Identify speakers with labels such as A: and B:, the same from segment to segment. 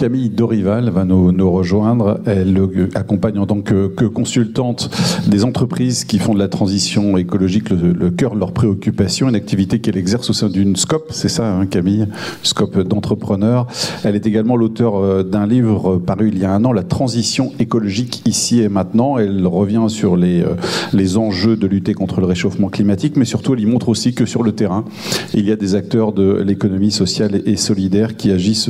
A: Camille Dorival va nous rejoindre. Elle accompagne en tant que consultante des entreprises qui font de la transition écologique le cœur de leurs préoccupations, une activité qu'elle exerce au sein d'une SCOP, c'est ça hein, Camille, SCOP d'entrepreneurs. Elle est également l'auteur d'un livre paru il y a un an, La transition écologique ici et maintenant. Elle revient sur les enjeux de lutter contre le réchauffement climatique, mais surtout elle y montre aussi que sur le terrain, il y a des acteurs de l'économie sociale et solidaire qui agissent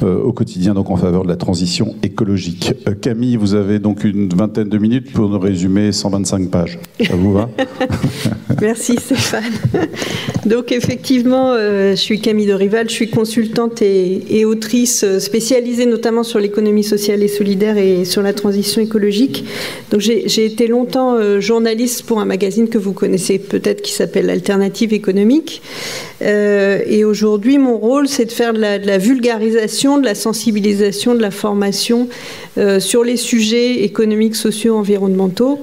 A: au quotidien donc en faveur de la transition écologique. Camille, vous avez donc une vingtaine de minutes pour nous résumer 125 pages. Ça vous va?
B: Merci Stéphane. Donc effectivement, je suis Camille Dorival, je suis consultante et autrice spécialisée notamment sur l'économie sociale et solidaire et sur la transition écologique. Donc j'ai été longtemps journaliste pour un magazine que vous connaissez peut-être qui s'appelle Alternative économique. Et aujourd'hui, mon rôle, c'est de faire de la vulgarisation, de la sensibilisation, de la formation sur les sujets économiques, sociaux, environnementaux,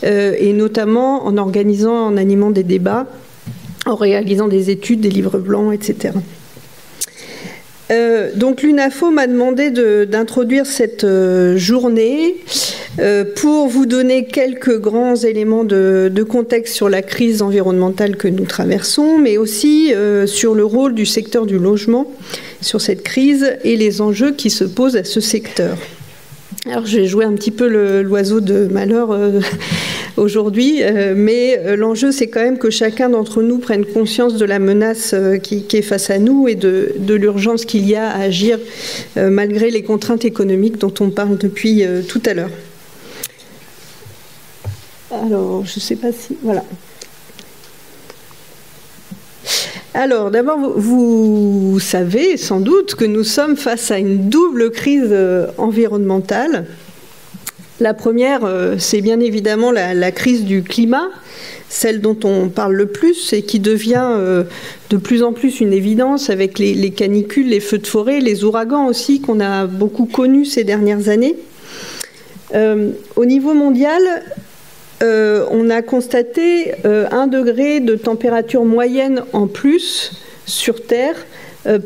B: et notamment en organisant, en animant des débats, en réalisant des études, des livres blancs, etc. Donc l'UNAFO m'a demandé d'introduire cette journée pour vous donner quelques grands éléments de contexte sur la crise environnementale que nous traversons, mais aussi sur le rôle du secteur du logement sur cette crise et les enjeux qui se posent à ce secteur. Alors je vais jouer un petit peu l'oiseau de malheur aujourd'hui, mais l'enjeu c'est quand même que chacun d'entre nous prenne conscience de la menace qui est face à nous et de l'urgence qu'il y a à agir malgré les contraintes économiques dont on parle depuis tout à l'heure. Alors, je ne sais pas si... Voilà. Alors, d'abord, vous savez sans doute que nous sommes face à une double crise environnementale. La première, c'est bien évidemment la crise du climat, celle dont on parle le plus et qui devient de plus en plus une évidence avec les canicules, les feux de forêt, les ouragans aussi qu'on a beaucoup connus ces dernières années. Au niveau mondial, on a constaté 1 degré de température moyenne en plus sur Terre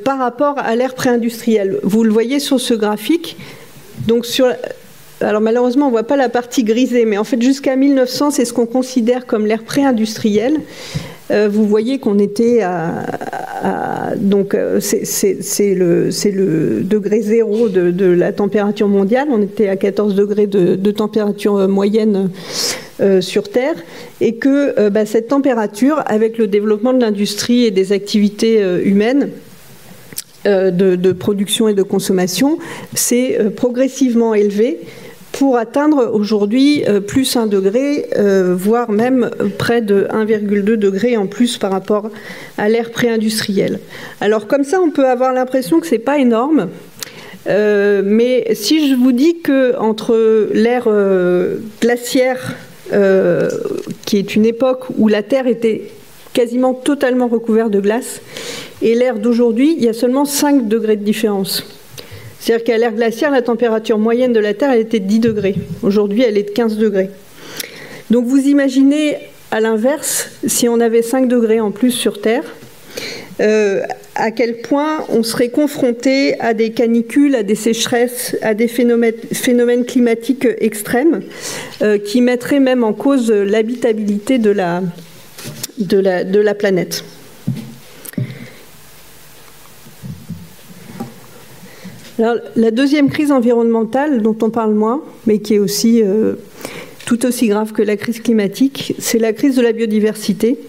B: par rapport à l'ère pré-industrielle. Vous le voyez sur ce graphique. Donc alors malheureusement, on ne voit pas la partie grisée, mais en fait jusqu'à 1900, c'est ce qu'on considère comme l'ère pré-industrielle. Vous voyez qu'on était donc c'est le degré zéro de la température mondiale. On était à 14 degrés de température moyenne sur Terre, et que cette température, avec le développement de l'industrie et des activités humaines, de production et de consommation, s'est progressivement élevée pour atteindre aujourd'hui plus 1 degré, voire même près de 1,2 degré en plus par rapport à l'ère pré-industrielle. Alors comme ça, on peut avoir l'impression que ce n'est pas énorme, mais si je vous dis qu'entre l'ère glaciaire, qui est une époque où la Terre était quasiment totalement recouverte de glace, et l'ère d'aujourd'hui, il y a seulement 5 degrés de différence. C'est-à-dire qu'à l'ère glaciaire, la température moyenne de la Terre, elle était de 10 degrés. Aujourd'hui, elle est de 15 degrés. Donc vous imaginez, à l'inverse, si on avait 5 degrés en plus sur Terre, à quel point on serait confronté à des canicules, à des sécheresses, à des phénomènes climatiques extrêmes qui mettraient même en cause l'habitabilité de la planète. Alors, la deuxième crise environnementale dont on parle moins, mais qui est aussi tout aussi grave que la crise climatique, c'est la crise de la biodiversité.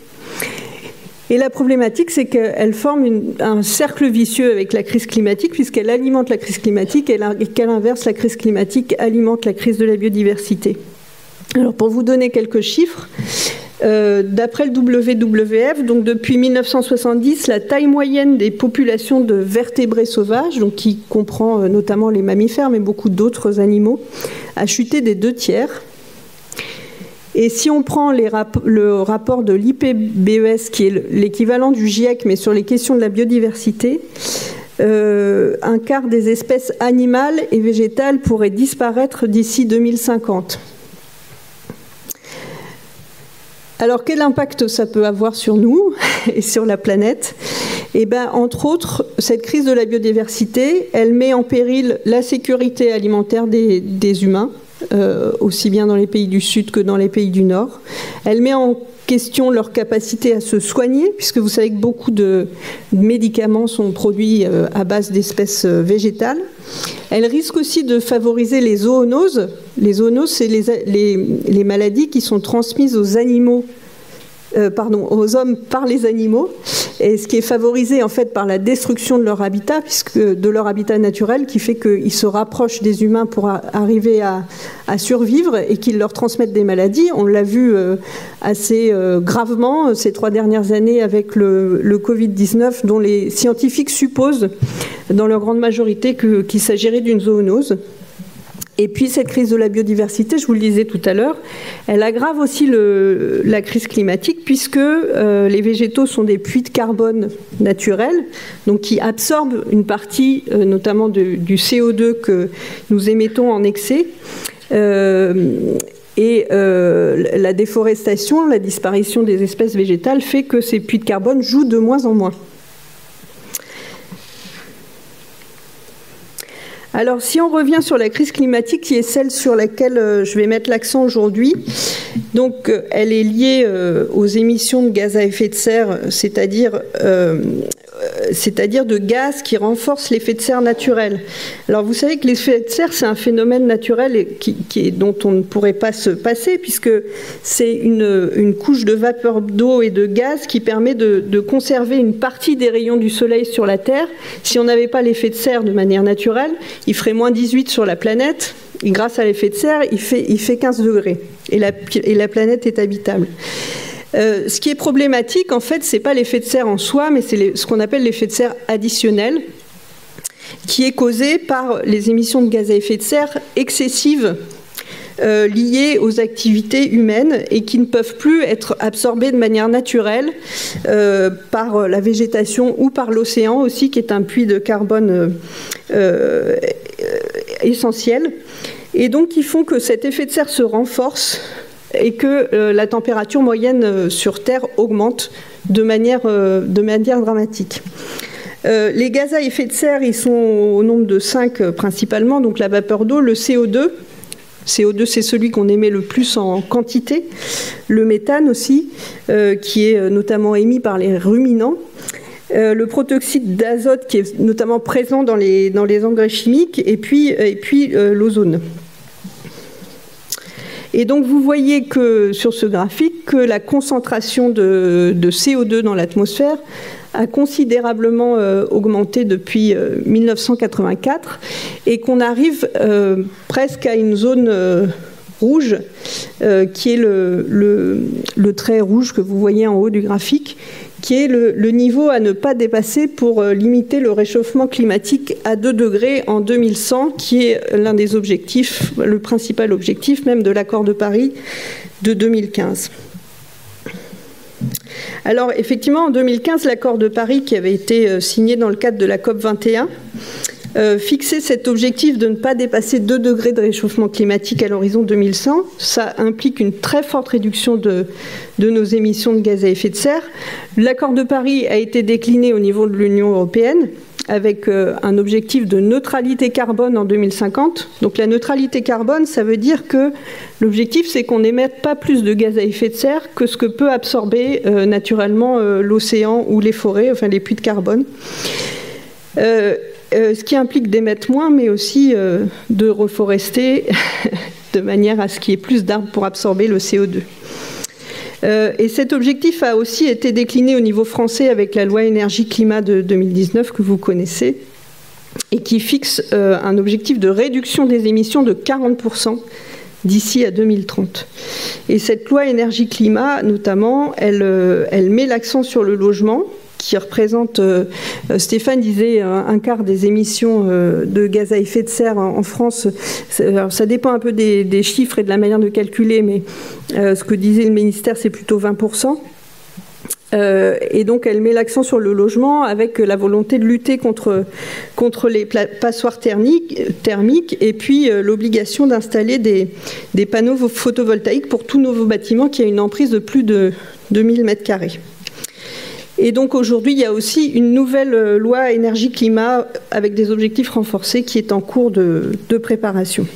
B: Et la problématique, c'est qu'elle forme un cercle vicieux avec la crise climatique, puisqu'elle alimente la crise climatique et qu'à l'inverse, la crise climatique alimente la crise de la biodiversité. Alors, pour vous donner quelques chiffres, d'après le WWF, donc depuis 1970, la taille moyenne des populations de vertébrés sauvages, donc qui comprend notamment les mammifères, mais beaucoup d'autres animaux, a chuté des 2/3. Et si on prend le rapport de l'IPBES, qui est l'équivalent du GIEC, mais sur les questions de la biodiversité, 1/4 des espèces animales et végétales pourraient disparaître d'ici 2050. Alors, quel impact ça peut avoir sur nous et sur la planète? Eh bien, entre autres, cette crise de la biodiversité, elle met en péril la sécurité alimentaire des humains, aussi bien dans les pays du Sud que dans les pays du Nord. Elle met en question leur capacité à se soigner, puisque vous savez que beaucoup de médicaments sont produits à base d'espèces végétales. Elle risque aussi de favoriser les zoonoses. Les zoonoses, c'est les maladies qui sont transmises aux animaux, aux hommes par les animaux, et ce qui est favorisé en fait par la destruction de leur habitat, de leur habitat naturel, qui fait qu'ils se rapprochent des humains pour arriver à survivre et qu'ils leur transmettent des maladies. On l'a vu assez gravement ces 3 dernières années avec le Covid-19, dont les scientifiques supposent, dans leur grande majorité, qu'il s'agirait d'une zoonose. Et puis cette crise de la biodiversité, je vous le disais tout à l'heure, elle aggrave aussi la crise climatique, puisque les végétaux sont des puits de carbone naturels, donc qui absorbent une partie notamment du CO2 que nous émettons en excès. Et la déforestation, la disparition des espèces végétales fait que ces puits de carbone jouent de moins en moins. Alors, si on revient sur la crise climatique, qui est celle sur laquelle je vais mettre l'accent aujourd'hui, donc elle est liée aux émissions de gaz à effet de serre, c'est-à-dire de gaz qui renforcent l'effet de serre naturel. Alors, vous savez que l'effet de serre, c'est un phénomène naturel dont on ne pourrait pas se passer, puisque c'est une couche de vapeur d'eau et de gaz qui permet de conserver une partie des rayons du soleil sur la Terre. Si on n'avait pas l'effet de serre de manière naturelle, il ferait moins 18 sur la planète, et grâce à l'effet de serre, il fait 15 degrés, et la planète est habitable. Ce qui est problématique, en fait, c'est pas l'effet de serre en soi, mais c'est ce qu'on appelle l'effet de serre additionnel, qui est causé par les émissions de gaz à effet de serre excessives liées aux activités humaines et qui ne peuvent plus être absorbées de manière naturelle par la végétation ou par l'océan aussi, qui est un puits de carbone essentiel. Et donc, qui font que cet effet de serre se renforce et que la température moyenne sur Terre augmente de manière dramatique. Les gaz à effet de serre, ils sont au nombre de 5 principalement, donc la vapeur d'eau, le CO2. CO2, c'est celui qu'on émet le plus en quantité. Le méthane aussi, qui est notamment émis par les ruminants. Le protoxyde d'azote, qui est notamment présent dans les engrais chimiques. Et puis l'ozone. Et donc, vous voyez que sur ce graphique, que la concentration de CO2 dans l'atmosphère a considérablement augmenté depuis 1984 et qu'on arrive presque à une zone rouge qui est le trait rouge que vous voyez en haut du graphique, qui est le niveau à ne pas dépasser pour limiter le réchauffement climatique à 2 degrés en 2100, qui est l'un des objectifs, le principal objectif même de l'accord de Paris de 2015. Alors effectivement, en 2015, l'accord de Paris, qui avait été signé dans le cadre de la COP 21, fixait cet objectif de ne pas dépasser 2 degrés de réchauffement climatique à l'horizon 2100. Ça implique une très forte réduction de nos émissions de gaz à effet de serre. L'accord de Paris a été décliné au niveau de l'Union européenne avec un objectif de neutralité carbone en 2050. Donc la neutralité carbone, ça veut dire que l'objectif, c'est qu'on n'émette pas plus de gaz à effet de serre que ce que peut absorber naturellement l'océan ou les forêts, enfin les puits de carbone. Ce qui implique d'émettre moins, mais aussi de reforester de manière à ce qu'il y ait plus d'arbres pour absorber le CO2. Et cet objectif a aussi été décliné au niveau français avec la loi énergie-climat de 2019 que vous connaissez et qui fixe un objectif de réduction des émissions de 40% d'ici à 2030. Et cette loi énergie-climat, notamment, elle met l'accent sur le logement, qui représente, Stéphane disait, un quart des émissions de gaz à effet de serre en France. Alors, ça dépend un peu des chiffres et de la manière de calculer, mais ce que disait le ministère, c'est plutôt 20%. Et donc elle met l'accent sur le logement avec la volonté de lutter contre les passoires thermiques et puis l'obligation d'installer des panneaux photovoltaïques pour tout nouveau bâtiment qui a une emprise de plus de 2000 m². Et donc aujourd'hui, il y a aussi une nouvelle loi énergie-climat avec des objectifs renforcés qui est en cours de préparation.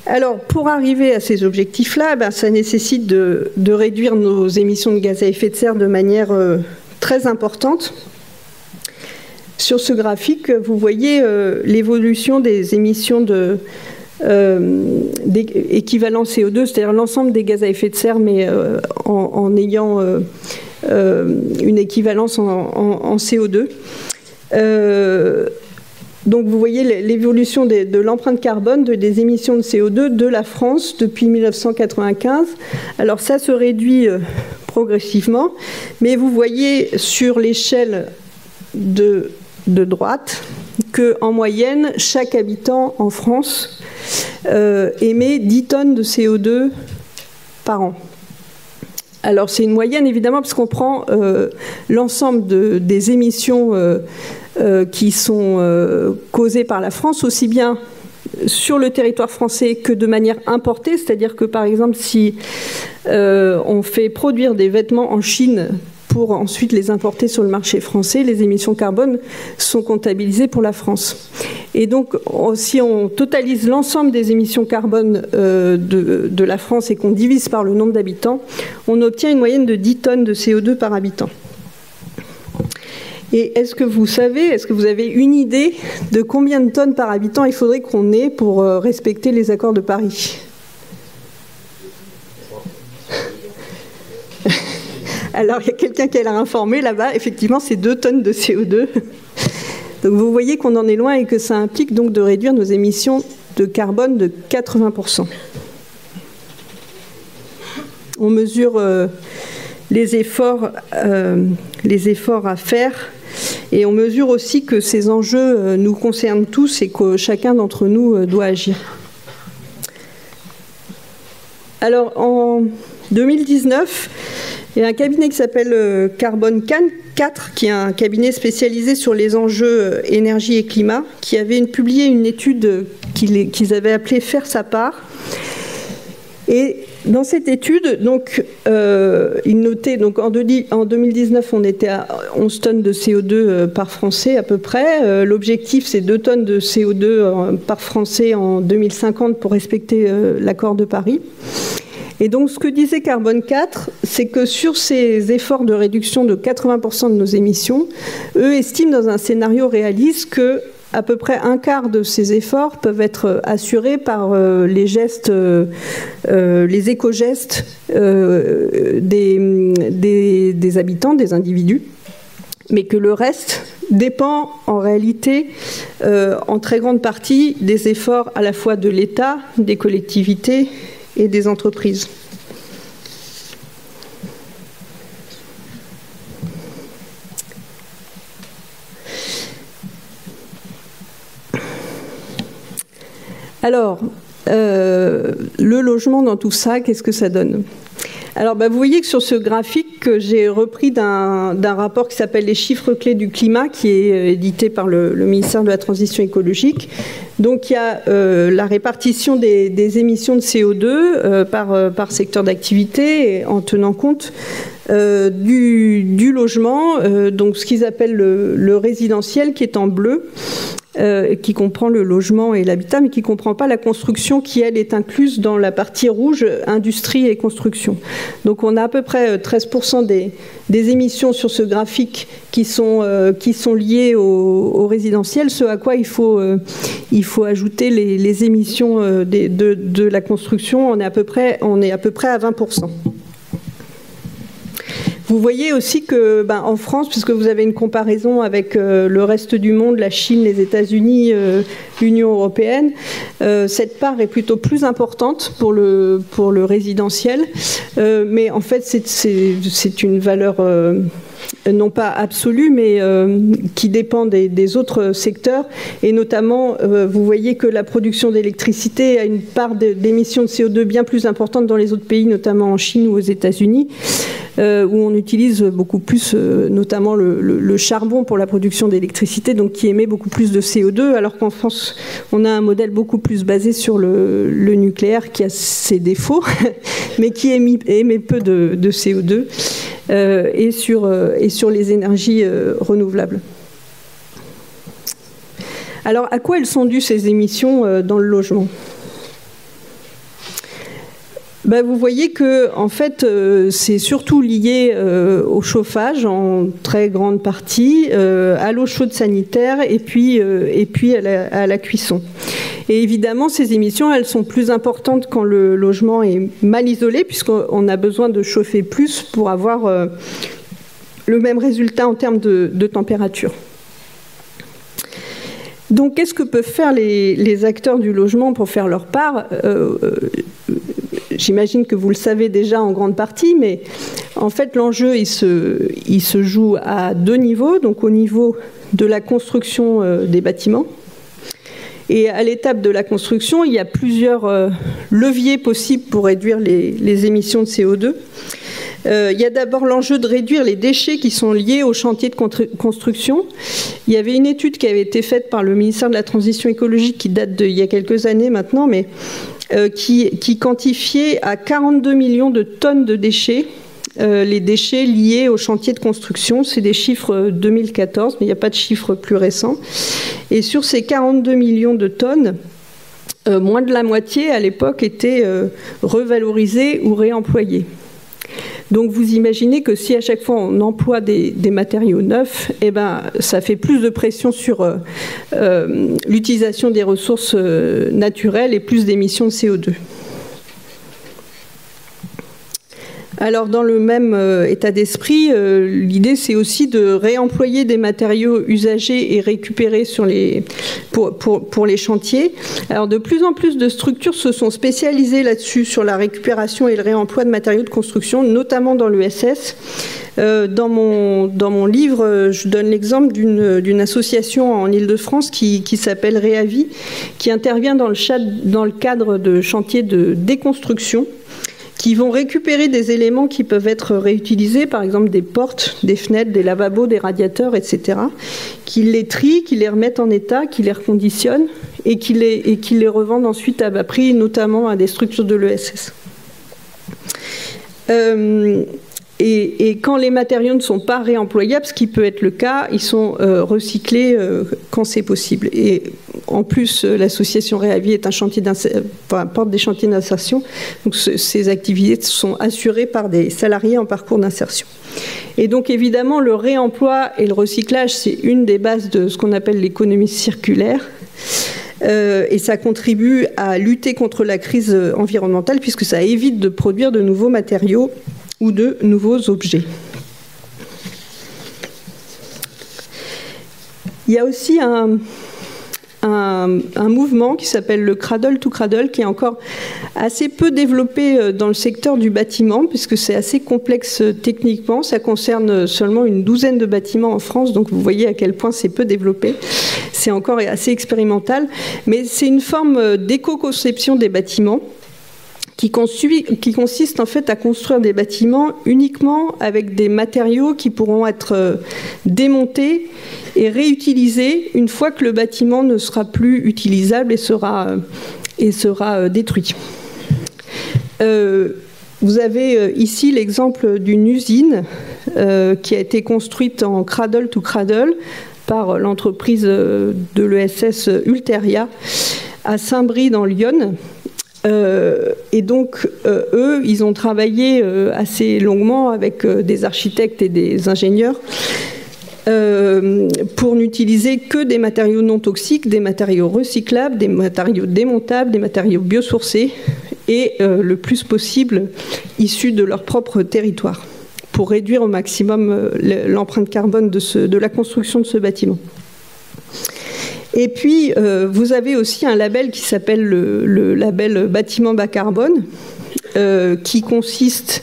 B: Alors, pour arriver à ces objectifs-là, ça nécessite de réduire nos émissions de gaz à effet de serre de manière très importante. Sur ce graphique, vous voyez l'évolution des émissions d'équivalent CO2, c'est-à-dire l'ensemble des gaz à effet de serre, mais en ayant une équivalence en CO2. Donc vous voyez l'évolution de l'empreinte carbone des émissions de CO2 de la France depuis 1995. Alors ça se réduit progressivement, mais vous voyez sur l'échelle de droite qu'en moyenne, chaque habitant en France émet 10 tonnes de CO2 par an. Alors c'est une moyenne évidemment parce qu'on prend l'ensemble des émissions qui sont causées par la France, aussi bien sur le territoire français que de manière importée, c'est-à-dire que par exemple si on fait produire des vêtements en Chine pour ensuite les importer sur le marché français, les émissions carbone sont comptabilisées pour la France. Et donc, si on totalise l'ensemble des émissions carbone de la France et qu'on divise par le nombre d'habitants, on obtient une moyenne de 10 tonnes de CO2 par habitant. Et est-ce que vous avez une idée de combien de tonnes par habitant il faudrait qu'on ait pour respecter les accords de Paris ? Alors, il y a quelqu'un qui a l'air informé là-bas. Effectivement, c'est 2 tonnes de CO2. Donc, vous voyez qu'on en est loin et que ça implique donc de réduire nos émissions de carbone de 80%. On mesure les efforts à faire et on mesure aussi que ces enjeux nous concernent tous et que chacun d'entre nous doit agir. Alors, en 2019, il y a un cabinet qui s'appelle Carbone 4, qui est un cabinet spécialisé sur les enjeux énergie et climat, qui avait publié une étude qu'ils avaient appelée « Faire sa part ». Et dans cette étude, donc, ils notaient, donc, en 2019, on était à 11 tonnes de CO2 par Français à peu près. L'objectif, c'est 2 tonnes de CO2 par Français en 2050 pour respecter l'accord de Paris. Et donc, ce que disait Carbone 4, c'est que sur ces efforts de réduction de 80% de nos émissions, eux estiment dans un scénario réaliste que à peu près un quart de ces efforts peuvent être assurés par les gestes, les éco-gestes des habitants, des individus, mais que le reste dépend en réalité en très grande partie des efforts à la fois de l'État, des collectivités et des entreprises. Alors, le logement dans tout ça, qu'est-ce que ça donne ? Alors, vous voyez que sur ce graphique que j'ai repris d'un rapport qui s'appelle « Les chiffres clés du climat » qui est édité par le ministère de la Transition écologique. Donc, il y a la répartition des émissions de CO2 par secteur d'activité en tenant compte du logement, donc ce qu'ils appellent le résidentiel qui est en bleu. Qui comprend le logement et l'habitat, mais qui ne comprend pas la construction qui, elle, est incluse dans la partie rouge, industrie et construction. Donc on a à peu près 13% des émissions sur ce graphique qui sont liées au résidentiel, ce à quoi il faut ajouter les émissions de la construction. On est à peu près à 20%. Vous voyez aussi que, en France, puisque vous avez une comparaison avec le reste du monde, la Chine, les États-Unis, l'Union européenne, cette part est plutôt plus importante pour le résidentiel, mais en fait c'est une valeur non pas absolue, mais qui dépend des autres secteurs. Et notamment, vous voyez que la production d'électricité a une part d'émissions de CO2 bien plus importante dans les autres pays, notamment en Chine ou aux États-Unis, où on utilise beaucoup plus, notamment le charbon pour la production d'électricité, donc qui émet beaucoup plus de CO2, alors qu'en France, on a un modèle beaucoup plus basé sur le nucléaire, qui a ses défauts, mais qui émet peu de CO2. Et sur les énergies renouvelables. Alors, à quoi elles sont dues ces émissions dans le logement ? Vous voyez que, en fait, c'est surtout lié au chauffage en très grande partie, à l'eau chaude sanitaire et puis à la cuisson. Et évidemment, ces émissions, elles sont plus importantes quand le logement est mal isolé, puisqu'on a besoin de chauffer plus pour avoir le même résultat en termes de température. Donc, qu'est-ce que peuvent faire les acteurs du logement pour faire leur part ? J'imagine que vous le savez déjà en grande partie, mais en fait, l'enjeu, il se joue à deux niveaux. Donc, au niveau de la construction des bâtiments. Et à l'étape de la construction, il y a plusieurs leviers possibles pour réduire les émissions de CO2. Il y a d'abord l'enjeu de réduire les déchets qui sont liés au chantier de construction. Il y avait une étude qui avait été faite par le ministère de la Transition écologique qui date d'il y a quelques années maintenant, mais qui quantifiait à 42 millions de tonnes de déchets les déchets liés au chantier de construction. C'est des chiffres 2014, mais il n'y a pas de chiffres plus récents. Et sur ces 42 millions de tonnes, moins de la moitié à l'époque étaient revalorisés ou réemployés. Donc vous imaginez que si à chaque fois on emploie des matériaux neufs, ça fait plus de pression sur l'utilisation des ressources naturelles et plus d'émissions de CO2. Alors dans le même état d'esprit, l'idée c'est aussi de réemployer des matériaux usagés et récupérés pour les chantiers. Alors de plus en plus de structures se sont spécialisées là-dessus, sur la récupération et le réemploi de matériaux de construction, notamment dans l'ESS. Dans mon livre, je donne l'exemple d'une association en Île-de-France qui s'appelle Réavi, qui intervient dans le cadre de chantiers de déconstruction, qui vont récupérer des éléments qui peuvent être réutilisés, par exemple des portes, des fenêtres, des lavabos, des radiateurs, etc., qui les trient, qui les remettent en état, qui les reconditionnent et qui les revendent ensuite à bas prix, notamment à des structures de l'ESS. Et quand les matériaux ne sont pas réemployables, ce qui peut être le cas, ils sont recyclés quand c'est possible. Et en plus, l'association Réavi est porte des chantiers d'insertion. Donc ces activités sont assurées par des salariés en parcours d'insertion. Et donc évidemment, le réemploi et le recyclage, c'est une des bases de ce qu'on appelle l'économie circulaire. Et ça contribue à lutter contre la crise environnementale, puisque ça évite de produire de nouveaux matériaux ou de nouveaux objets. Il y a aussi un mouvement qui s'appelle le Cradle to Cradle, qui est encore assez peu développé dans le secteur du bâtiment, puisque c'est assez complexe techniquement. Ça concerne seulement une douzaine de bâtiments en France, donc vous voyez à quel point c'est peu développé. C'est encore assez expérimental, mais c'est une forme d'éco-conception des bâtiments qui consiste en fait à construire des bâtiments uniquement avec des matériaux qui pourront être démontés et réutilisés une fois que le bâtiment ne sera plus utilisable et sera détruit. Vous avez ici l'exemple d'une usine qui a été construite en cradle to cradle par l'entreprise de l'ESS Ulteria à Saint-Brie dans l'Yonne. Et donc, eux, ils ont travaillé assez longuement avec des architectes et des ingénieurs pour n'utiliser que des matériaux non toxiques, des matériaux recyclables, des matériaux démontables, des matériaux biosourcés et le plus possible issus de leur propre territoire pour réduire au maximum l'empreinte carbone de la construction de ce bâtiment. Et puis, vous avez aussi un label qui s'appelle le label bâtiment bas carbone, qui consiste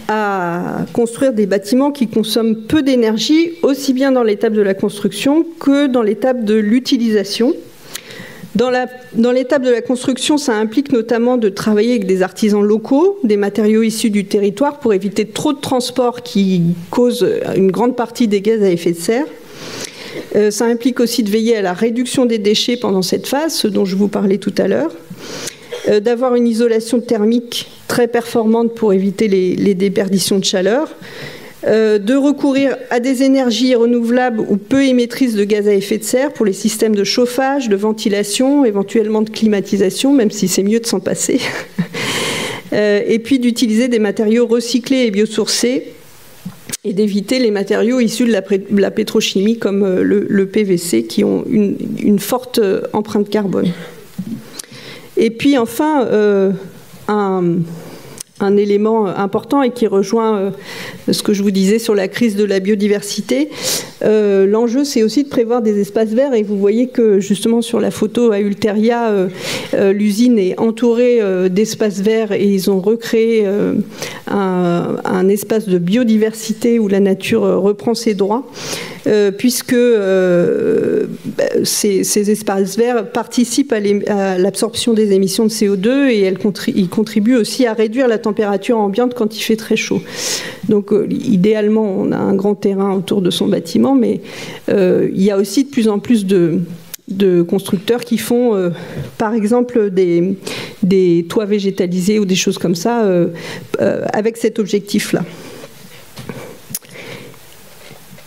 B: à construire des bâtiments qui consomment peu d'énergie, aussi bien dans l'étape de la construction que dans l'étape de l'utilisation. Dans l'étape de la construction, ça implique notamment de travailler avec des artisans locaux, des matériaux issus du territoire pour éviter trop de transports qui causent une grande partie des gaz à effet de serre. Ça implique aussi de veiller à la réduction des déchets pendant cette phase, ce dont je vous parlais tout à l'heure. D'avoir une isolation thermique très performante pour éviter les déperditions de chaleur. De recourir à des énergies renouvelables ou peu émettrices de gaz à effet de serre pour les systèmes de chauffage, de ventilation, éventuellement de climatisation, même si c'est mieux de s'en passer. Et puis d'utiliser des matériaux recyclés et biosourcés et d'éviter les matériaux issus de la pétrochimie comme le PVC qui ont une forte empreinte carbone. Et puis enfin, un élément important et qui rejoint ce que je vous disais sur la crise de la biodiversité. L'enjeu, c'est aussi de prévoir des espaces verts et vous voyez que justement sur la photo à Ulteria, l'usine est entourée d'espaces verts et ils ont recréé un espace de biodiversité où la nature reprend ses droits. Puisque ces espaces verts participent à l'absorption des émissions de CO2 et ils contribuent aussi à réduire la température ambiante quand il fait très chaud. Donc idéalement, on a un grand terrain autour de son bâtiment, mais il y a aussi de plus en plus de constructeurs qui font, par exemple, des toits végétalisés ou des choses comme ça avec cet objectif-là.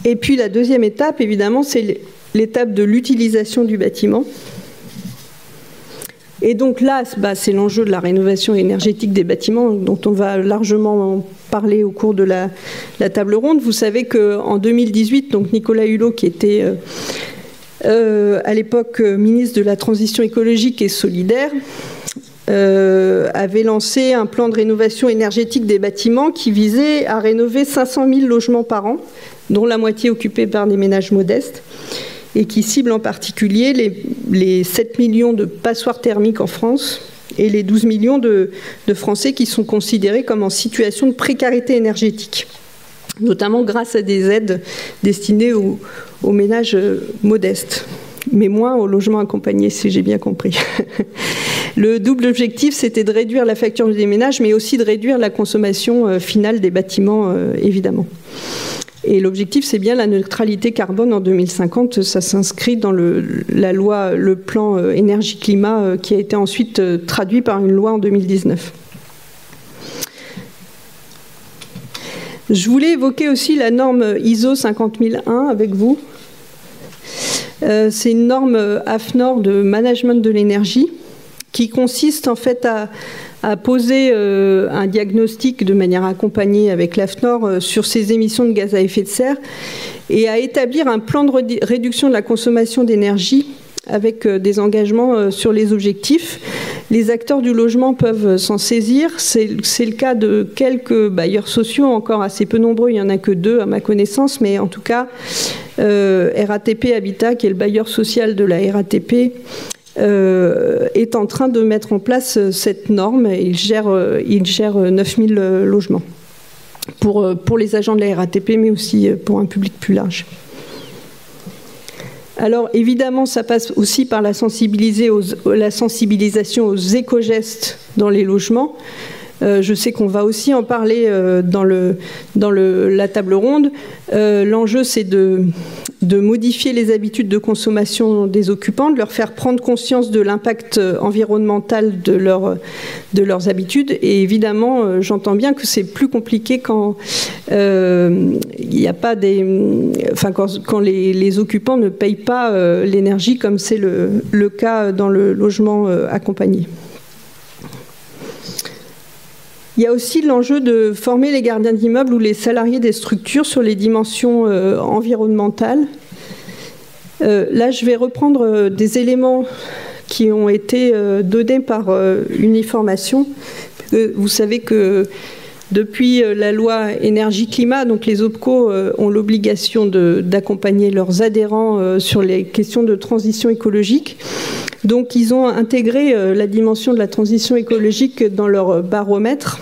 B: Et puis la deuxième étape, évidemment, c'est l'étape de l'utilisation du bâtiment. Et donc là, c'est l'enjeu de la rénovation énergétique des bâtiments, dont on va largement parler au cours de la table ronde. Vous savez qu'en 2018, donc Nicolas Hulot, qui était à l'époque ministre de la Transition écologique et solidaire, avait lancé un plan de rénovation énergétique des bâtiments qui visait à rénover 500 000 logements par an, dont la moitié occupée par des ménages modestes, et qui cible en particulier les 7 millions de passoires thermiques en France et les 12 millions de Français qui sont considérés comme en situation de précarité énergétique, notamment grâce à des aides destinées aux ménages modestes, mais moins aux logements accompagnés, si j'ai bien compris. Le double objectif, c'était de réduire la facture des ménages, mais aussi de réduire la consommation finale des bâtiments, évidemment. Et l'objectif, c'est bien la neutralité carbone en 2050. Ça s'inscrit dans la loi, le plan énergie-climat, qui a été ensuite traduit par une loi en 2019. Je voulais évoquer aussi la norme ISO 50001 avec vous. C'est une norme AFNOR de management de l'énergie qui consiste en fait à poser un diagnostic de manière accompagnée avec l'AFNOR sur ses émissions de gaz à effet de serre et à établir un plan de réduction de la consommation d'énergie avec des engagements sur les objectifs. Les acteurs du logement peuvent s'en saisir. C'est le cas de quelques bailleurs sociaux, encore assez peu nombreux, il n'y en a que 2 à ma connaissance, mais en tout cas, RATP Habitat, qui est le bailleur social de la RATP, est en train de mettre en place cette norme. Il gère 9000 logements pour les agents de la RATP, mais aussi pour un public plus large. Alors évidemment, ça passe aussi par la sensibilisation aux éco-gestes dans les logements. Je sais qu'on va aussi en parler dans la table ronde. L'enjeu, c'est de modifier les habitudes de consommation des occupants, de leur faire prendre conscience de l'impact environnemental de leurs habitudes. Et évidemment, j'entends bien que c'est plus compliqué quand il n'y a pas quand les occupants ne payent pas l'énergie, comme c'est le cas dans le logement accompagné. Il y a aussi l'enjeu de former les gardiens d'immeubles ou les salariés des structures sur les dimensions environnementales. Là, je vais reprendre des éléments qui ont été donnés par Uniformation. Vous savez que depuis la loi énergie-climat, donc les OPCO ont l'obligation d'accompagner leurs adhérents sur les questions de transition écologique. Donc ils ont intégré la dimension de la transition écologique dans leur baromètre.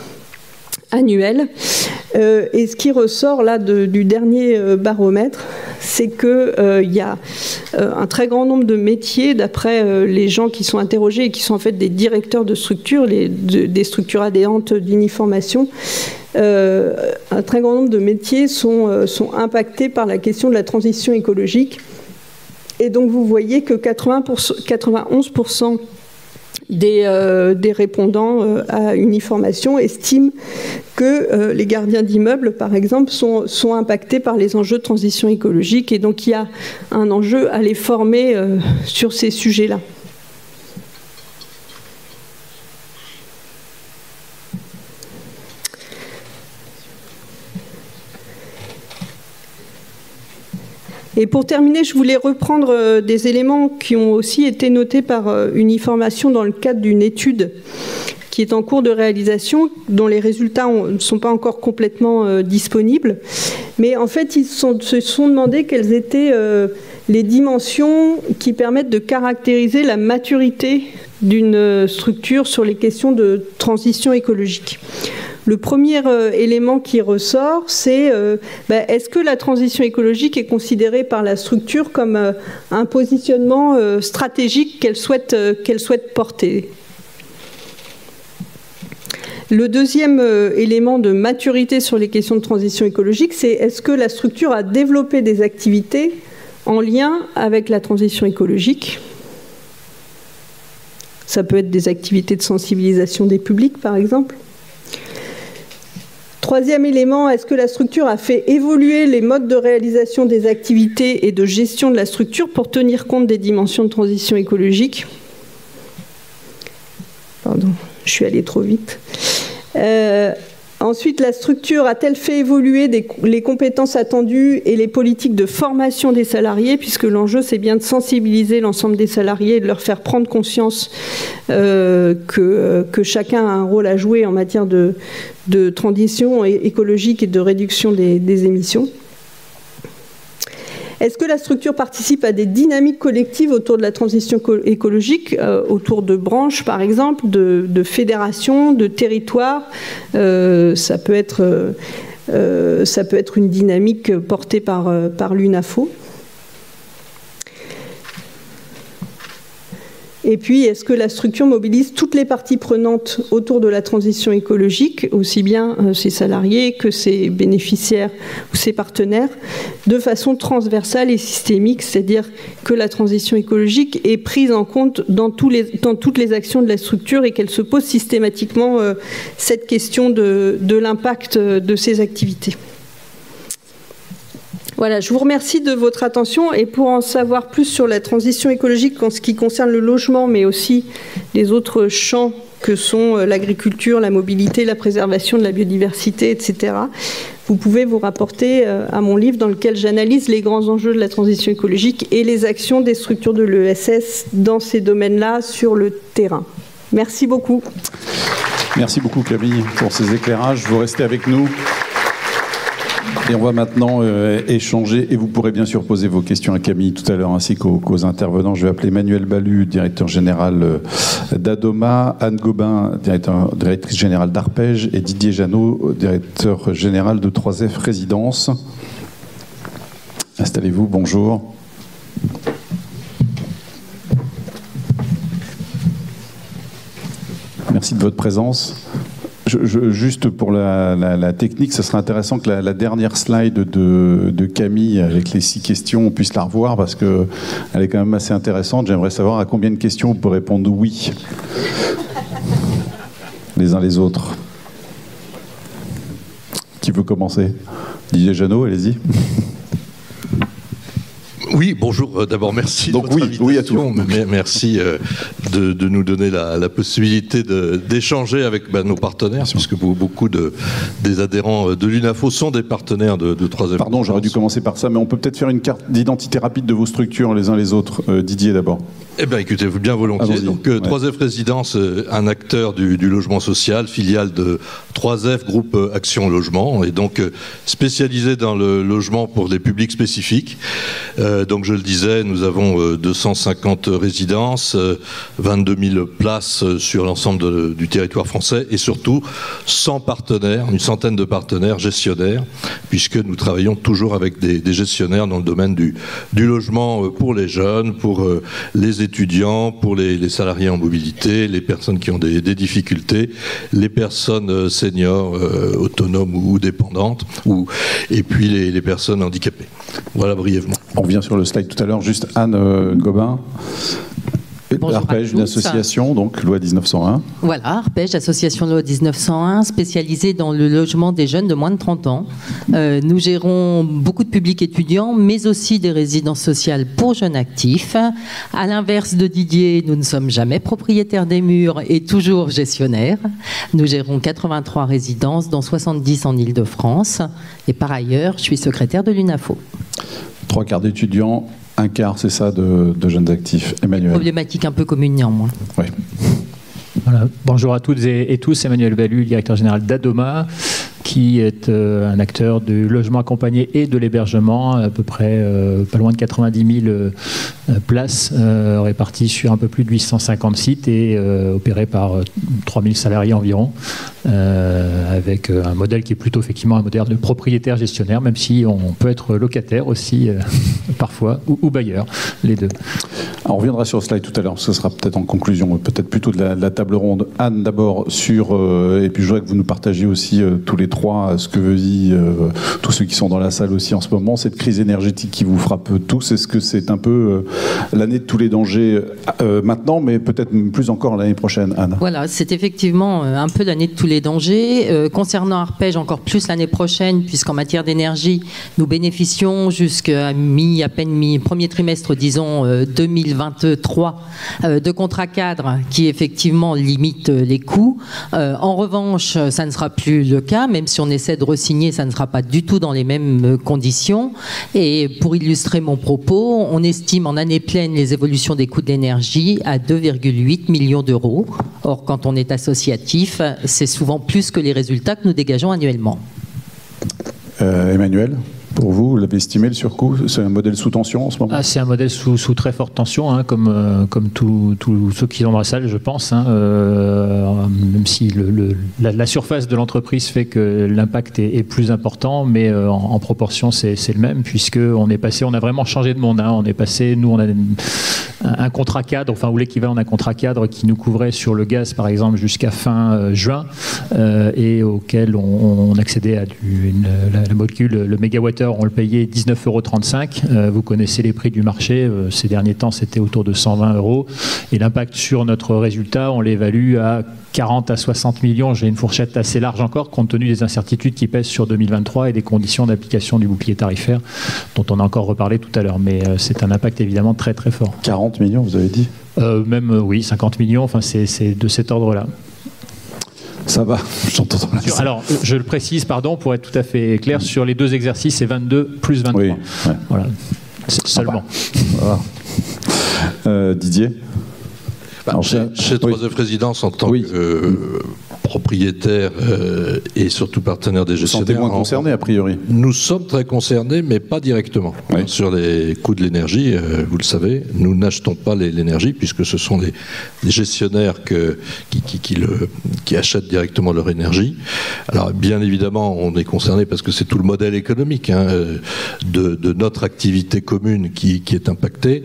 B: annuel. Et ce qui ressort là du dernier baromètre, c'est qu'il y a un très grand nombre de métiers, d'après les gens qui sont interrogés et qui sont en fait des directeurs de structures, des structures adhérentes d'Uniformation. Un très grand nombre de métiers sont impactés par la question de la transition écologique. Et donc vous voyez que 91% des répondants à Uniformation estiment que les gardiens d'immeubles, par exemple, sont impactés par les enjeux de transition écologique. Et donc, il y a un enjeu à les former sur ces sujets-là. Et pour terminer, je voulais reprendre des éléments qui ont aussi été notés par Uniformation dans le cadre d'une étude qui est en cours de réalisation, dont les résultats ne sont pas encore complètement disponibles. Mais en fait, ils se sont demandé quelles étaient les dimensions qui permettent de caractériser la maturité d'une structure sur les questions de transition écologique. Le premier élément qui ressort, c'est est-ce que la transition écologique est considérée par la structure comme un positionnement stratégique qu'elle souhaite porter ? Le deuxième élément de maturité sur les questions de transition écologique, c'est est-ce que la structure a développé des activités en lien avec la transition écologique ? Ça peut être des activités de sensibilisation des publics, par exemple. Troisième élément, est-ce que la structure a fait évoluer les modes de réalisation des activités et de gestion de la structure pour tenir compte des dimensions de transition écologique ? Pardon, je suis allée trop vite. Ensuite, la structure a-t-elle fait évoluer les compétences attendues et les politiques de formation des salariés, puisque l'enjeu, c'est bien de sensibiliser l'ensemble des salariés et de leur faire prendre conscience que chacun a un rôle à jouer en matière de transition écologique et de réduction des émissions. Est-ce que la structure participe à des dynamiques collectives autour de la transition écologique, autour de branches, par exemple, de fédérations, de territoires ? Ça peut être une dynamique portée par l'UNAFO. Et puis, est-ce que la structure mobilise toutes les parties prenantes autour de la transition écologique, aussi bien ses salariés que ses bénéficiaires ou ses partenaires, de façon transversale et systémique, c'est-à-dire que la transition écologique est prise en compte dans toutes les actions de la structure et qu'elle se pose systématiquement cette question de l'impact de ces activités. Voilà, je vous remercie de votre attention et pour en savoir plus sur la transition écologique en ce qui concerne le logement, mais aussi les autres champs que sont l'agriculture, la mobilité, la préservation de la biodiversité, etc., vous pouvez vous rapporter à mon livre dans lequel j'analyse les grands enjeux de la transition écologique et les actions des structures de l'ESS dans ces domaines-là sur le terrain. Merci beaucoup.
A: Merci beaucoup Camille pour ces éclairages. Vous restez avec nous. Et on va maintenant échanger, et vous pourrez bien sûr poser vos questions à Camille tout à l'heure, ainsi qu'aux intervenants. Je vais appeler Manuel Balu, directeur général d'Adoma, Anne Gobin, directrice générale d'Arpège, et Didier Jeannot, directeur général de 3F Résidence. Installez-vous, bonjour. Merci de votre présence. Juste pour la technique, ce serait intéressant que la dernière slide de Camille avec les 6 questions, on puisse la revoir parce qu'elle est quand même assez intéressante. J'aimerais savoir à combien de questions on peut répondre oui, les uns les autres. Qui veut commencer ? Didier Jeannot, allez-y.
C: Oui, bonjour. D'abord, merci de votre invitation.
A: Oui à tout.
C: Merci de nous donner la possibilité d'échanger avec nos partenaires, puisque beaucoup des adhérents de l'UNAFO sont des partenaires de 3F.
A: Pardon, j'aurais dû commencer par ça, mais on peut peut-être faire une carte d'identité rapide de vos structures les uns les autres. Didier d'abord.
C: Eh bien, écoutez-vous bien volontiers. Donc, 3F Résidence, un acteur du logement social, filiale de 3F Groupe Action Logement, et donc spécialisé dans le logement pour les publics spécifiques. Donc, je le disais, nous avons 250 résidences, 22 000 places sur l'ensemble du territoire français, et surtout 100 partenaires, une centaine de partenaires gestionnaires, puisque nous travaillons toujours avec des gestionnaires dans le domaine du logement pour les jeunes, pour les étudiants, pour les salariés en mobilité, les personnes qui ont des difficultés, les personnes seniors, autonomes ou dépendantes, et puis les personnes handicapées. Voilà brièvement.
A: On revient sur le slide tout à l'heure, juste Anne Gobin. Arpège, une association, donc loi 1901.
D: Voilà, Arpège, association loi 1901, spécialisée dans le logement des jeunes de moins de 30 ans. Nous gérons beaucoup de publics étudiants, mais aussi des résidences sociales pour jeunes actifs. À l'inverse de Didier, nous ne sommes jamais propriétaires des murs et toujours gestionnaires. Nous gérons 83 résidences, dont 70 en Île-de-France. Et par ailleurs, je suis secrétaire de l'UNAFO.
A: 3/4 d'étudiants. Un quart, c'est ça, de jeunes actifs. Emmanuel.
D: Une problématique un peu commune néanmoins.
A: Oui.
E: Voilà. Bonjour à toutes et tous, Emmanuel Ballu, directeur général d'Adoma, qui est un acteur du logement accompagné et de l'hébergement, à peu près pas loin de 90 000 places réparties sur un peu plus de 850 sites et opérées par 3 000 salariés environ, avec un modèle qui est plutôt effectivement un modèle de propriétaire gestionnaire, même si on peut être locataire aussi parfois, ou bailleur, les deux.
A: Alors, on reviendra sur le slide tout à l'heure, ce sera peut-être en conclusion, peut-être plutôt de la table ronde. Anne, d'abord, et puis je voudrais que vous nous partagiez aussi tous les trois ce que vivent tous ceux qui sont dans la salle aussi en ce moment, cette crise énergétique qui vous frappe tous. Est-ce que c'est un peu l'année de tous les dangers maintenant, mais peut-être plus encore l'année prochaine, Anne?
D: Voilà, c'est effectivement un peu l'année de tous les dangers. Concernant Arpège, encore plus l'année prochaine, puisqu'en matière d'énergie, nous bénéficions jusqu'à premier trimestre, disons, 2023, de contrats cadres qui effectivement limitent les coûts. En revanche, ça ne sera plus le cas, même si on essaie de re-signer, ça ne sera pas du tout dans les mêmes conditions. Et pour illustrer mon propos, on estime en année pleine les évolutions des coûts de l'énergie à 2,8 millions d'euros. Or, quand on est associatif, c'est souvent plus que les résultats que nous dégageons annuellement.
A: Emmanuel, pour vous, vous l'avez estimé le surcoût? C'est un modèle sous tension en ce moment?
E: C'est un modèle sous très forte tension, hein, comme tous ceux qui sont dans la salle, je pense. Hein, même si la surface de l'entreprise fait que l'impact est plus important, mais en proportion, c'est le même, puisqu'on on a vraiment changé de monde. Hein, on est passé, nous, on a un contrat cadre, ou l'équivalent d'un contrat cadre qui nous couvrait sur le gaz, par exemple, jusqu'à fin juin, et auquel on accédait à la molécule, le mégawattheure, on le payait 19,35 €. Vous connaissez les prix du marché. Ces derniers temps, c'était autour de 120 €. Et l'impact sur notre résultat, on l'évalue à 40 à 60 millions. J'ai une fourchette assez large encore, compte tenu des incertitudes qui pèsent sur 2023 et des conditions d'application du bouclier tarifaire, dont on a encore reparlé tout à l'heure. Mais c'est un impact évidemment très très fort.
A: 40 millions, vous avez dit?
E: Oui, 50 millions. Enfin, c'est de cet ordre-là.
A: Ça va, j'entends dans la salle.
E: Alors, je le précise, pardon, pour être tout à fait clair, sur les deux exercices, c'est 22 plus 23.
A: Oui, ouais.
E: Voilà, seulement.
A: Voilà. Didier?
C: Chez 3F Résidence, en tant que propriétaire et surtout partenaire des gestionnaires.
A: Vous sentez moins concerné, a priori?
C: Nous sommes très concernés, mais pas directement. Oui. Sur les coûts de l'énergie, vous le savez, nous n'achetons pas l'énergie, puisque ce sont les gestionnaires qui achètent directement leur énergie. Alors, bien évidemment, on est concerné parce que c'est tout le modèle économique de notre activité commune qui est impacté.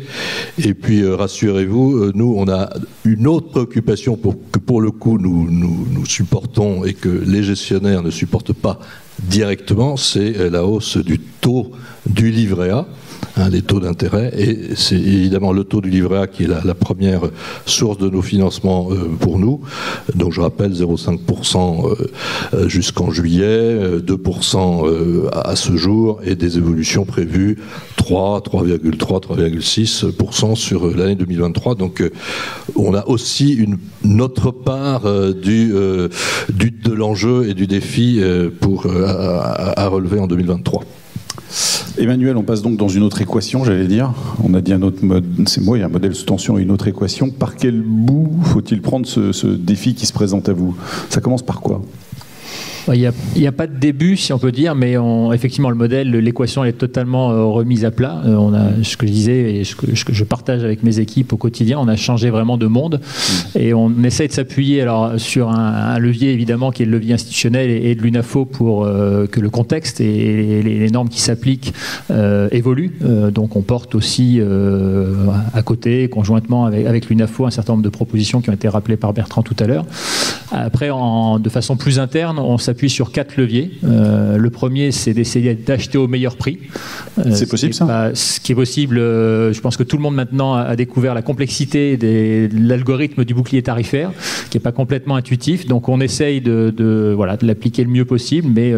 C: Et puis, rassurez-vous, nous, on a une autre préoccupation que pour le coup, nous supportons et que les gestionnaires ne supportent pas directement, c'est la hausse du taux du livret A, les taux d'intérêt, et c'est évidemment le taux du livret A qui est la première source de nos financements pour nous. Donc je rappelle 0,5% jusqu'en juillet, 2% à ce jour, et des évolutions prévues 3,3, 3,6% sur l'année 2023. Donc on a aussi notre part de l'enjeu et du défi à relever en 2023.
A: Emmanuel, on passe donc dans une autre équation, j'allais dire. On a dit un autre mode, c'est moi, il y a un modèle sous tension et une autre équation. Par quel bout faut-il prendre ce défi qui se présente à vous? Ça commence par quoi?
E: Il n'y a pas de début, si on peut dire, mais effectivement, le modèle, l'équation, elle est totalement remise à plat. On a, ce que je disais et ce que je partage avec mes équipes au quotidien, on a changé vraiment de monde et on essaie de s'appuyer alors sur un levier, évidemment, qui est le levier institutionnel et de l'UNAFO pour que le contexte et les normes qui s'appliquent évoluent. Donc, on porte aussi à côté, conjointement avec l'UNAFO, un certain nombre de propositions qui ont été rappelées par Bertrand tout à l'heure. Après, de façon plus interne, on s'appuie sur 4 leviers. Le premier, c'est d'essayer d'acheter au meilleur prix.
A: C'est possible, ça?
E: Ce qui est possible, je pense que tout le monde maintenant a découvert la complexité de l'algorithme du bouclier tarifaire, qui n'est pas complètement intuitif. Donc on essaye de l'appliquer le mieux possible, mais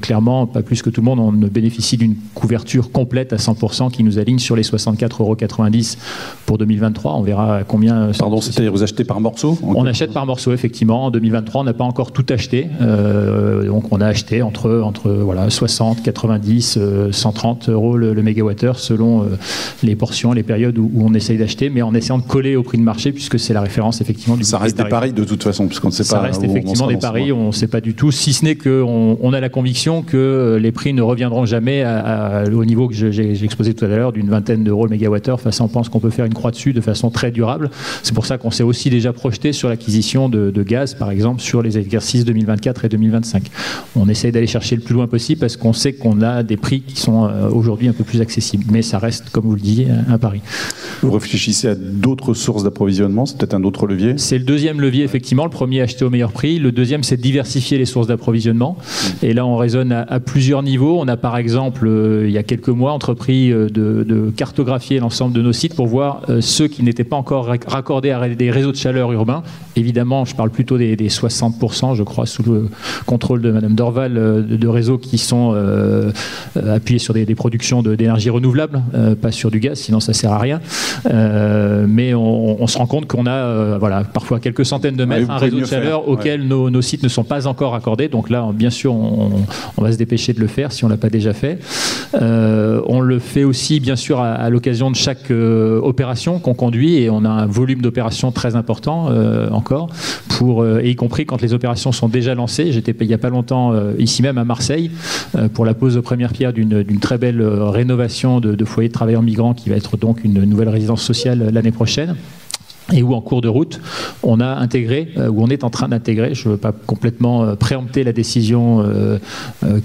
E: clairement, pas plus que tout le monde, on bénéficie d'une couverture complète à 100% qui nous aligne sur les 64,90 € pour 2023. On verra combien...
A: Pardon, c'est-à-dire vous achetez par morceau?
E: On achète par morceau, effectivement. En 2023, on n'a pas encore tout acheté. Donc on a acheté entre 60, 90, 130 € le mégawattheure selon les portions, les périodes où on essaye d'acheter, mais en essayant de coller au prix de marché puisque c'est la référence effectivement du.
A: Ça reste des paris de toute façon puisqu'on ne sait pas.
E: Ça reste effectivement des paris, on ne sait pas du tout, si ce n'est qu'on a la conviction que les prix ne reviendront jamais au niveau que j'ai exposé tout à l'heure d'une vingtaine d'euros le mégawattheure. Enfin, ça, on pense qu'on peut faire une croix dessus de façon très durable. C'est pour ça qu'on s'est aussi déjà projeté sur l'acquisition de gaz, par exemple, sur les exercices 2024 et 2025. On essaie d'aller chercher le plus loin possible parce qu'on sait qu'on a des prix qui sont aujourd'hui un peu plus accessibles. Mais ça reste, comme vous le disiez, un pari.
A: Vous réfléchissez à d'autres sources d'approvisionnement? C'est peut-être un autre levier? C'est
E: le deuxième levier, effectivement. Le premier, acheter au meilleur prix. Le deuxième, c'est diversifier les sources d'approvisionnement. Et là, on raisonne à plusieurs niveaux. On a, par exemple, il y a quelques mois, entrepris de cartographier l'ensemble de nos sites pour voir ceux qui n'étaient pas encore raccordés à des réseaux de chaleur urbains. Évidemment, je parle plutôt des 60%, je crois, sous le contrôle de Madame Dorval, de réseaux qui sont appuyés sur des productions d'énergie renouvelable, pas sur du gaz, sinon ça sert à rien. Mais on se rend compte qu'on a parfois quelques centaines de mètres, un réseau de chaleur auquel nos sites ne sont pas encore accordés. Donc là, bien sûr, on va se dépêcher de le faire si on ne l'a pas déjà fait. On le fait aussi, bien sûr, à l'occasion de chaque opération qu'on conduit, et on a un volume d'opérations très important encore, et y compris quand les opérations sont déjà lancées. J'étais il n'y a pas longtemps ici même à Marseille pour la pose de première pierre d'une très belle rénovation de foyers de travailleurs migrants qui va être donc une nouvelle résidence sociale l'année prochaine. Et où en cours de route, on a intégré, ou on est en train d'intégrer, je ne veux pas complètement préempter la décision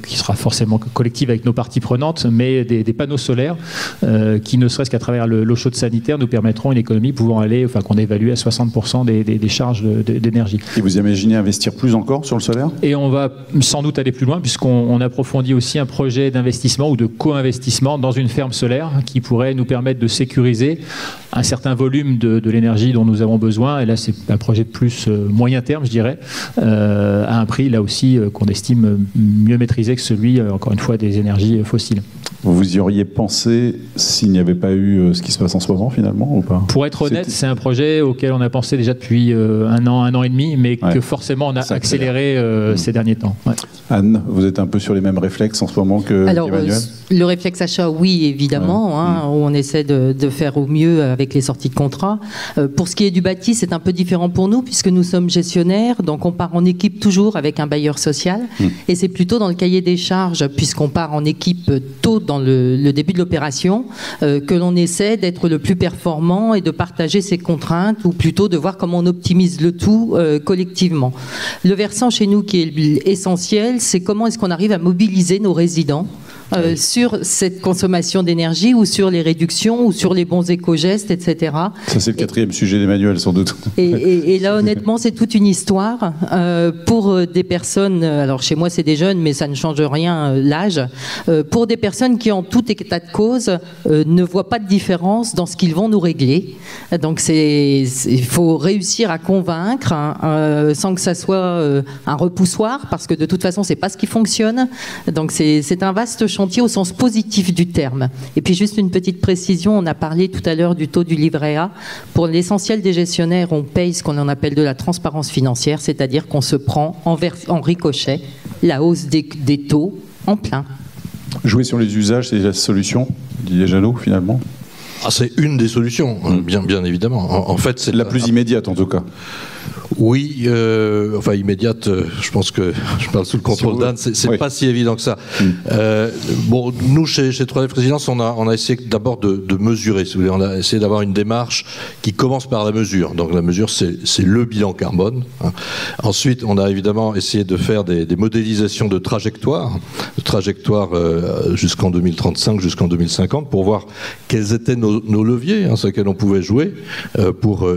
E: qui sera forcément collective avec nos parties prenantes, mais des panneaux solaires qui, ne serait-ce qu'à travers l'eau chaude sanitaire, nous permettront une économie pouvant aller, qu'on évalue à 60% des charges d'énergie.
A: Et vous imaginez investir plus encore sur le solaire? Et
E: on va sans doute aller plus loin, puisqu'on approfondit aussi un projet d'investissement ou de co-investissement dans une ferme solaire qui pourrait nous permettre de sécuriser un certain volume de l'énergie dont nous avons besoin, et là c'est un projet de plus moyen terme, je dirais, à un prix là aussi qu'on estime mieux maîtrisé que celui, encore une fois, des énergies fossiles.
A: Vous y auriez pensé s'il n'y avait pas eu ce qui se passe en ce moment finalement ou pas?
E: Pour être honnête, c'est un projet auquel on a pensé déjà depuis un an et demi, mais que forcément on a accéléré ces derniers temps. Ouais.
A: Anne, vous êtes un peu sur les mêmes réflexes en ce moment que Emmanuel?
D: Le réflexe achat, oui, évidemment, où on essaie de faire au mieux avec les sorties de contrat. Pour ce qui est du bâti, c'est un peu différent pour nous, puisque nous sommes gestionnaires, donc on part en équipe toujours avec un bailleur social, et c'est plutôt dans le cahier des charges, puisqu'on part en équipe tôt dans le début de l'opération, que l'on essaie d'être le plus performant et de partager ses contraintes, ou plutôt de voir comment on optimise le tout collectivement. Le versant chez nous qui est essentiel, c'est comment est-ce qu'on arrive à mobiliser nos résidents sur cette consommation d'énergie, ou sur les réductions, ou sur les bons éco-gestes, etc.
A: Ça, c'est le quatrième sujet d'Emmanuel, sans doute.
D: Et là, honnêtement, c'est toute une histoire pour des personnes, alors chez moi c'est des jeunes, mais ça ne change rien l'âge, pour des personnes qui, en tout état de cause, ne voient pas de différence dans ce qu'ils vont nous régler. Donc il faut réussir à convaincre, sans que ça soit un repoussoir, parce que de toute façon, c'est pas ce qui fonctionne. Donc c'est un vaste chantier au sens positif du terme. Et puis juste une petite précision, on a parlé tout à l'heure du taux du livret A. Pour l'essentiel des gestionnaires, on paye ce qu'on en appelle de la transparence financière, c'est-à-dire qu'on se prend en ricochet la hausse des taux en plein.
A: Jouer sur les usages, c'est la solution, Didier Janot, finalement?
C: C'est une des solutions, bien évidemment. En fait, c'est
A: la plus immédiate, en tout cas.
C: Oui, enfin immédiate, je pense que je parle sous le contrôle d'Anne, c'est pas si évident que ça. Bon, nous, chez 3F Résidence, on a essayé d'abord de mesurer, si vous voulez. On a essayé d'avoir une démarche qui commence par la mesure. Donc la mesure, c'est le bilan carbone. Ensuite, on a évidemment essayé de faire des modélisations de trajectoire jusqu'en 2035, jusqu'en 2050, pour voir quels étaient nos leviers, sur lesquels on pouvait jouer pour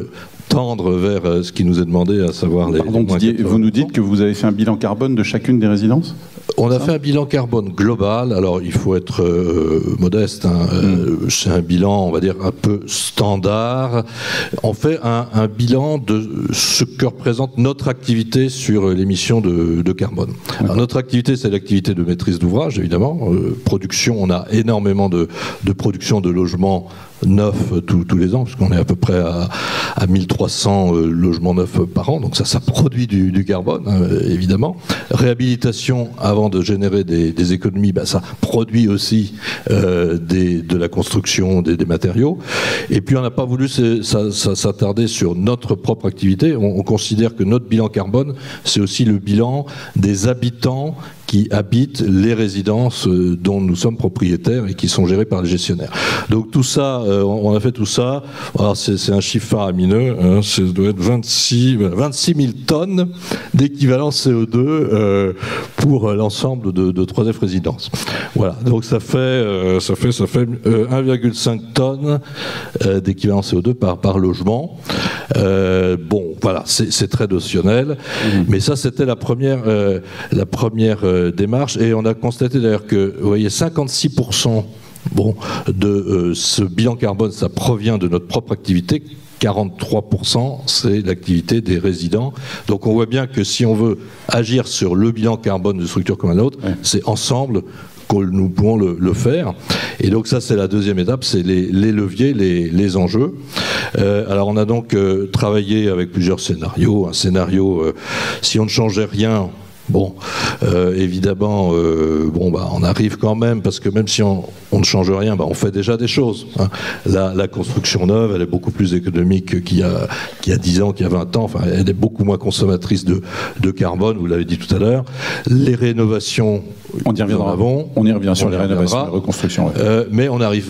C: tendre vers ce qui nous est demandé, à savoir les...
A: Pardon, Didier, vous nous dites que vous avez fait un bilan carbone de chacune des résidences ?
C: On a fait un bilan carbone global. Alors, il faut être modeste. C'est un bilan, on va dire, un peu standard. On fait un bilan de ce que représente notre activité sur l'émission de carbone. Alors, notre activité, c'est l'activité de maîtrise d'ouvrage, évidemment. Production, on a énormément de production de logements neufs tous les ans, puisqu'on est à peu près à 1300 logements neufs par an. Donc ça produit du carbone, évidemment. Réhabilitation, avant de générer des économies, ça produit aussi de la construction, des matériaux. Et puis on n'a pas voulu s'attarder sur notre propre activité. On considère que notre bilan carbone, c'est aussi le bilan des habitants qui habitent les résidences dont nous sommes propriétaires et qui sont gérées par les gestionnaires. Donc tout ça, on a fait tout ça. Alors c'est un chiffre faramineux, ça doit être 26 000 tonnes d'équivalent CO2 pour l'ensemble de 3F Résidences. Voilà, donc ça fait 1,5 tonnes d'équivalent CO2 par logement. Bon, voilà, c'est très notionnel, mais ça c'était la première démarche, et on a constaté d'ailleurs que, vous voyez, 56% de ce bilan carbone, ça provient de notre propre activité. 43%, c'est l'activité des résidents. Donc on voit bien que si on veut agir sur le bilan carbone de structure comme la nôtre, c'est ensemble que nous pouvons le faire. Et donc ça, c'est la deuxième étape, c'est les leviers, les enjeux. Alors on a donc travaillé avec plusieurs scénarios. Un scénario, si on ne changeait rien, évidemment, on arrive quand même, parce que même si on ne change rien, on fait déjà des choses. La construction neuve, elle est beaucoup plus économique qu'il y a 10 ans, qu'il y a 20 ans. Enfin, elle est beaucoup moins consommatrice de carbone, vous l'avez dit tout à l'heure. Les rénovations,
A: on y reviendra. On y revient sur les rénovations, les reconstructions.
C: Mais on arrive...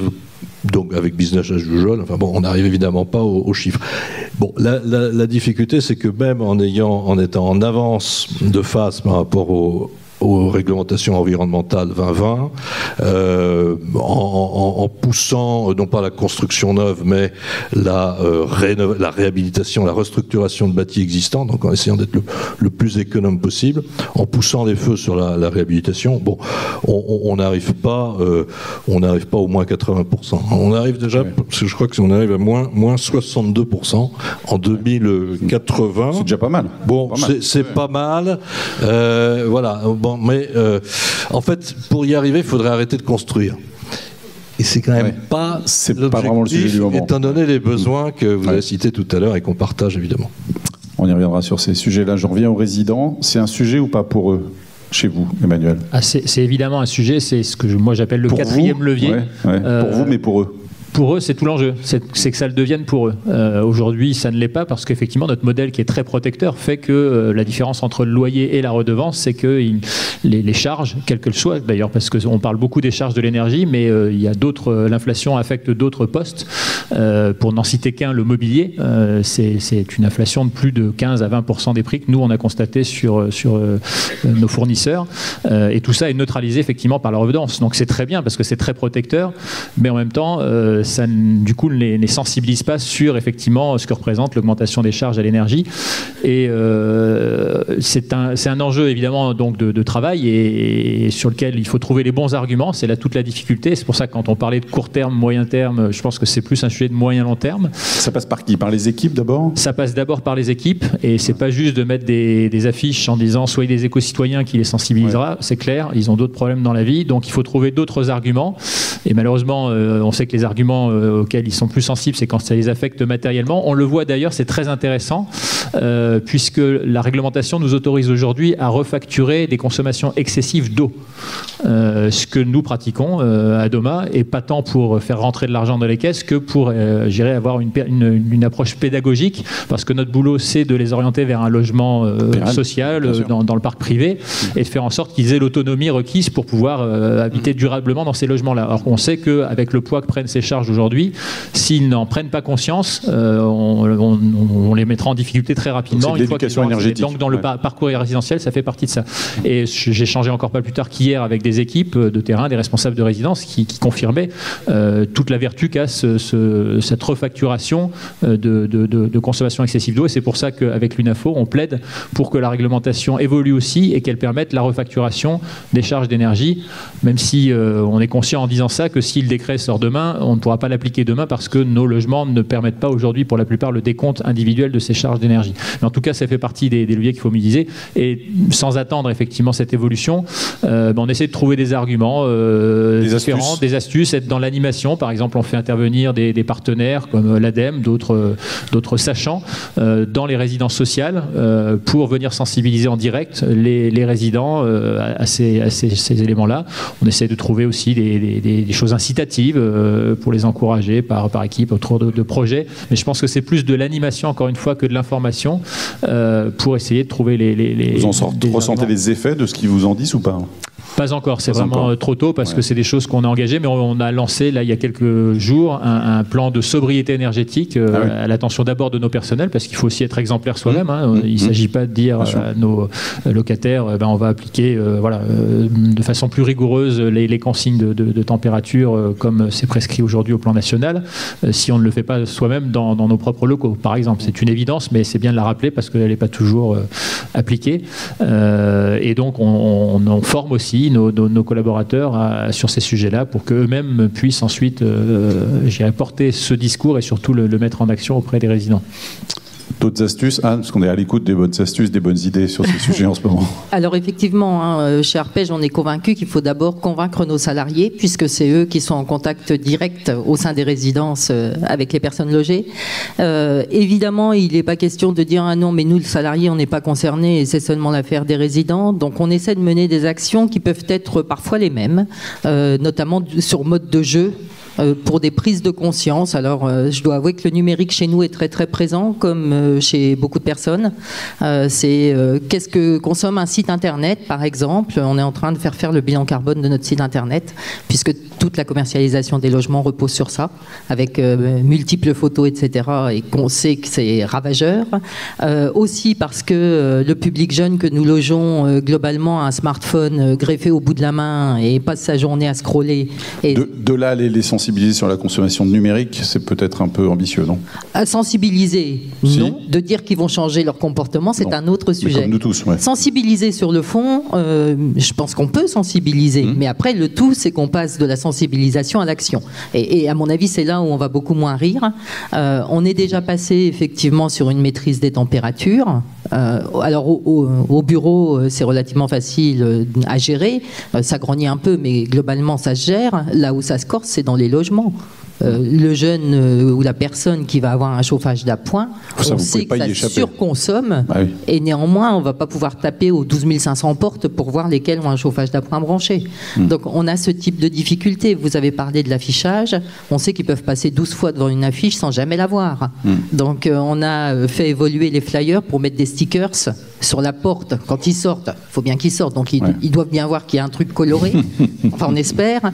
C: Donc avec business as usual, on n'arrive évidemment pas aux chiffres. Bon, la difficulté, c'est que même en étant en avance de phase par rapport aux réglementations environnementales 2020, en poussant non pas la construction neuve, mais la réhabilitation, la restructuration de bâtis existants, donc en essayant d'être le plus économe possible, en poussant les feux sur la réhabilitation, on n'arrive pas au moins 80%. On arrive déjà, je crois que on arrive à moins 62% en 2080.
A: C'est déjà pas mal.
C: Bon, c'est pas mal. Voilà. Mais en fait, pour y arriver, il faudrait arrêter de construire. Et c'est quand même pas l'objectif, étant donné les besoins que vous avez cités tout à l'heure et qu'on partage évidemment.
A: On y reviendra sur ces sujets-là. Je reviens aux résidents. C'est un sujet ou pas pour eux, chez vous, Emmanuel?
E: C'est évidemment un sujet, c'est ce que moi j'appelle le quatrième levier.
A: Pour vous, mais pour eux?
E: Pour eux, c'est tout l'enjeu, c'est que ça le devienne pour eux. Aujourd'hui, ça ne l'est pas parce qu'effectivement, notre modèle qui est très protecteur fait que la différence entre le loyer et la redevance, c'est que les charges, quelles qu'elles soient d'ailleurs, parce qu'on parle beaucoup des charges de l'énergie, mais il y a l'inflation affecte d'autres postes. Pour n'en citer qu'un, le mobilier, c'est une inflation de plus de 15 à 20% des prix que nous, on a constaté sur nos fournisseurs. Et tout ça est neutralisé effectivement par la redevance. Donc c'est très bien parce que c'est très protecteur, mais en même temps, ça du coup ne les sensibilise pas sur effectivement ce que représente l'augmentation des charges à l'énergie. Et c'est un enjeu évidemment donc de travail et sur lequel il faut trouver les bons arguments. C'est là toute la difficulté. C'est pour ça que quand on parlait de court terme, moyen terme, je pense que c'est plus un sujet de moyen long terme.
A: Ça passe par qui? Par les équipes d'abord? Ça
E: passe d'abord par les équipes et c'est pas juste de mettre des affiches en disant soyez des éco-citoyens qui les sensibilisera. C'est clair, ils ont d'autres problèmes dans la vie, donc il faut trouver d'autres arguments. Et malheureusement, on sait que les arguments auxquels ils sont plus sensibles, c'est quand ça les affecte matériellement. On le voit d'ailleurs, c'est très intéressant. puisque la réglementation nous autorise aujourd'hui à refacturer des consommations excessives d'eau. Ce que nous pratiquons à Doma, et pas tant pour faire rentrer de l'argent dans les caisses que pour avoir une approche pédagogique, parce que notre boulot, c'est de les orienter vers un logement social dans le parc privé, et de faire en sorte qu'ils aient l'autonomie requise pour pouvoir habiter durablement dans ces logements-là. Alors qu'on sait qu'avec le poids que prennent ces charges aujourd'hui, s'ils n'en prennent pas conscience, on les mettra en difficulté très rapidement.
A: Donc, l'éducation énergétique.
E: Donc dans le parcours résidentiel, ça fait partie de ça. Et j'ai échangé encore pas plus tard qu'hier avec des équipes de terrain, des responsables de résidence qui confirmaient toute la vertu qu'a cette refacturation de consommation excessive d'eau. Et c'est pour ça qu'avec l'UNAFO, on plaide pour que la réglementation évolue aussi et qu'elle permette la refacturation des charges d'énergie, même si on est conscient en disant ça que si le décret sort demain, on ne pourra pas l'appliquer demain parce que nos logements ne permettent pas aujourd'hui pour la plupart le décompte individuel de ces charges d'énergie. Mais en tout cas, ça fait partie des leviers qu'il faut mobiliser. Et sans attendre effectivement cette évolution, on essaie de trouver des arguments différents, des astuces, être dans l'animation. Par exemple, on fait intervenir des partenaires comme l'ADEME, d'autres sachants dans les résidences sociales pour venir sensibiliser en direct les résidents à ces éléments-là. On essaie de trouver aussi des choses incitatives pour les encourager par équipe autour de projets. Mais je pense que c'est plus de l'animation, encore une fois, que de l'information pour essayer de trouver
A: Vous en ressentez les effets de ce qu'ils vous en disent ou pas ?
E: Pas encore, c'est vraiment trop tôt parce que c'est des choses qu'on a engagées, mais on a lancé là il y a quelques jours un plan de sobriété énergétique à l'attention d'abord de nos personnels, parce qu'il faut aussi être exemplaire soi-même. Il ne s'agit pas de dire à nos locataires on va appliquer de façon plus rigoureuse les consignes de température comme c'est prescrit aujourd'hui au plan national, si on ne le fait pas soi-même dans nos propres locaux, par exemple. C'est une évidence, mais c'est bien de la rappeler parce qu'elle n'est pas toujours appliquée. Et donc on forme aussi nos collaborateurs sur ces sujets-là pour qu'eux-mêmes puissent ensuite porter ce discours et surtout le mettre en action auprès des résidents.
A: D'autres astuces, Anne, parce qu'on est à l'écoute des bonnes astuces, des bonnes idées sur ces sujets en ce moment.
D: Alors effectivement, chez Arpège, on est convaincu qu'il faut d'abord convaincre nos salariés, puisque c'est eux qui sont en contact direct au sein des résidences avec les personnes logées. Évidemment, il n'est pas question de dire « Ah non, mais nous, le salarié, on n'est pas concernés et c'est seulement l'affaire des résidents ». Donc on essaie de mener des actions qui peuvent être parfois les mêmes, notamment sur mode de jeu, pour des prises de conscience. Alors, je dois avouer que le numérique chez nous est très très présent, comme chez beaucoup de personnes. C'est qu'est-ce que consomme un site internet, par exemple. On est en train de faire le bilan carbone de notre site internet, puisque toute la commercialisation des logements repose sur ça, avec multiples photos, etc. Et qu'on sait que c'est ravageur. Aussi parce que le public jeune que nous logeons globalement a un smartphone greffé au bout de la main et passe sa journée à scroller. Et
A: de là, les sensibiliser sur la consommation numérique, c'est peut-être un peu ambitieux, non ?
D: À sensibiliser, non. De dire qu'ils vont changer leur comportement, c'est un autre sujet.
A: Mais comme nous tous, ouais.
D: Sensibiliser sur le fond, je pense qu'on peut sensibiliser, mais après, le tout, c'est qu'on passe de la sensibilisation à l'action. Et à mon avis, c'est là où on va beaucoup moins rire. On est déjà passé, effectivement, sur une maîtrise des températures. Alors, au bureau, c'est relativement facile à gérer. Ça grogne un peu, mais globalement, ça se gère. Là où ça se corse, c'est dans les logements. Le jeune ou la personne qui va avoir un chauffage d'appoint, on sait que ça surconsomme, et néanmoins on ne va pas pouvoir taper aux 12 500 portes pour voir lesquelles ont un chauffage d'appoint branché. Donc on a ce type de difficulté. Vous avez parlé de l'affichage, on sait qu'ils peuvent passer 12 fois devant une affiche sans jamais la voir. Donc on a fait évoluer les flyers pour mettre des stickers sur la porte quand ils sortent. Il faut bien qu'ils sortent, donc ils doivent bien voir qu'il y a un truc coloré. Enfin on espère.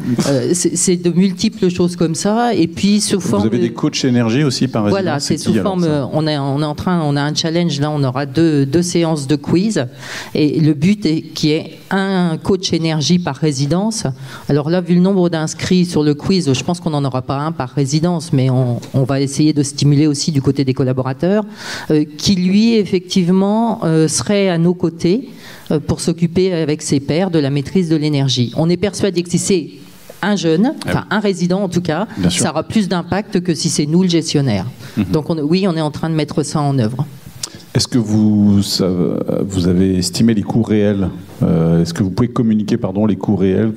D: C'est de multiples choses comme ça. Et puis sous forme.
A: Vous avez des coachs énergie aussi par résidence.
D: Voilà, c'est sous forme. On a un challenge là. On aura deux séances de quiz, et le but est qu'il y ait un coach énergie par résidence. Alors là, vu le nombre d'inscrits sur le quiz, je pense qu'on n'en aura pas un par résidence, mais on va essayer de stimuler aussi du côté des collaborateurs, qui lui effectivement serait à nos côtés pour s'occuper avec ses pairs de la maîtrise de l'énergie. On est persuadé que si c'est un jeune, enfin un résident en tout cas, ça aura plus d'impact que si c'est nous le gestionnaire. Donc on est en train de mettre ça en œuvre.
A: Est-ce que vous avez estimé les coûts réels Est-ce que vous pouvez communiquer les coûts réels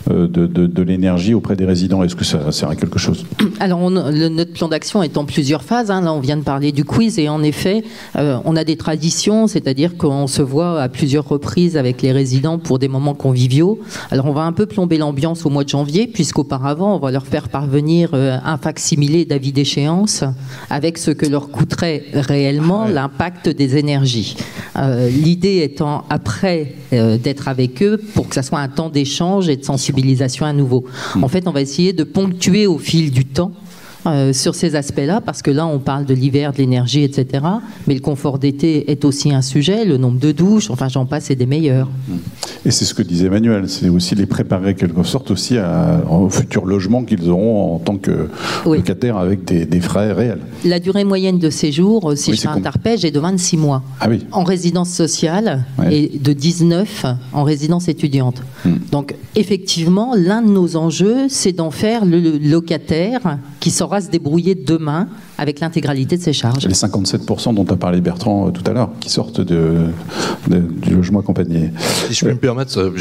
A: de l'énergie auprès des résidents? Est-ce que ça sert à quelque chose?
D: Alors, notre plan d'action est en plusieurs phases. Là, on vient de parler du quiz et en effet, on a des traditions, c'est-à-dire qu'on se voit à plusieurs reprises avec les résidents pour des moments conviviaux. Alors, on va un peu plomber l'ambiance au mois de janvier, puisqu'auparavant, on va leur faire parvenir un fac-similé d'avis d'échéance avec ce que leur coûterait réellement l'impact des énergies. L'idée étant, après d'être avec eux, pour que ça soit un temps d'échange et de sensibilisation à nouveau. En fait, on va essayer de ponctuer au fil du temps sur ces aspects-là, parce que là, on parle de l'hiver, de l'énergie, etc. Mais le confort d'été est aussi un sujet, le nombre de douches, enfin, j'en passe, c'est des meilleurs.
A: Et c'est ce que disait Emmanuel, c'est aussi les préparer quelque sorte aussi au futur logement qu'ils auront en tant que locataires avec des frais réels.
D: La durée moyenne de séjour, si je fais un Arpège, est de 26 mois en résidence sociale et de 19 en résidence étudiante. Donc, effectivement, l'un de nos enjeux, c'est d'en faire le locataire qui saura se débrouiller demain avec l'intégralité de ses charges.
A: Les 57% dont a parlé Bertrand tout à l'heure, qui sortent du logement accompagné.
C: Si je peux me permettre,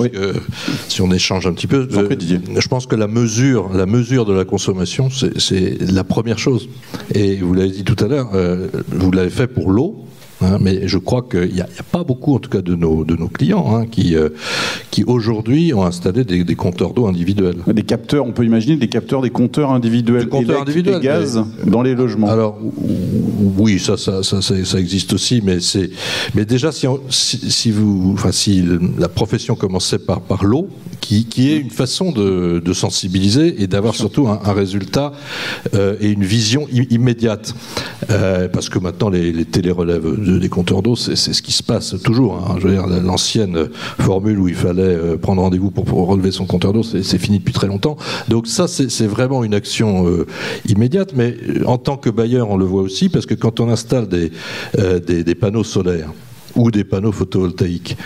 C: si on échange un petit peu, je pense que la mesure de la consommation, c'est la première chose. Et vous l'avez dit tout à l'heure, vous l'avez fait pour l'eau. Mais je crois qu'il n'y a pas beaucoup, en tout cas de nos clients, qui aujourd'hui ont installé des compteurs d'eau individuels.
A: Des capteurs, on peut imaginer des capteurs, des compteurs individuels, électriques et gaz dans les logements. Alors
C: oui, ça existe aussi, mais déjà si la profession commençait par l'eau, qui est une façon de sensibiliser et d'avoir surtout un résultat et une vision immédiate, parce que maintenant les télérelèves des compteurs d'eau, c'est ce qui se passe toujours. Je veux dire, l'ancienne formule où il fallait prendre rendez-vous pour relever son compteur d'eau, c'est fini depuis très longtemps. Donc ça, c'est vraiment une action immédiate, mais en tant que bailleur, on le voit aussi, parce que quand on installe des panneaux solaires, ou des panneaux photovoltaïques.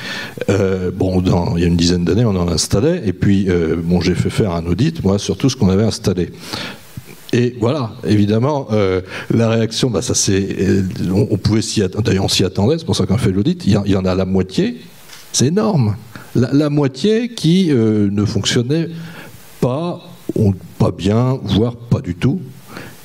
C: Il y a une dizaine d'années, on en installait, et puis j'ai fait faire un audit, moi, sur tout ce qu'on avait installé. Et voilà, évidemment, la réaction, on pouvait s'y attendre, d'ailleurs on s'y attendait, c'est pour ça qu'on fait l'audit, il y en a la moitié, c'est énorme, la moitié qui ne fonctionnait pas, ou pas bien, voire pas du tout.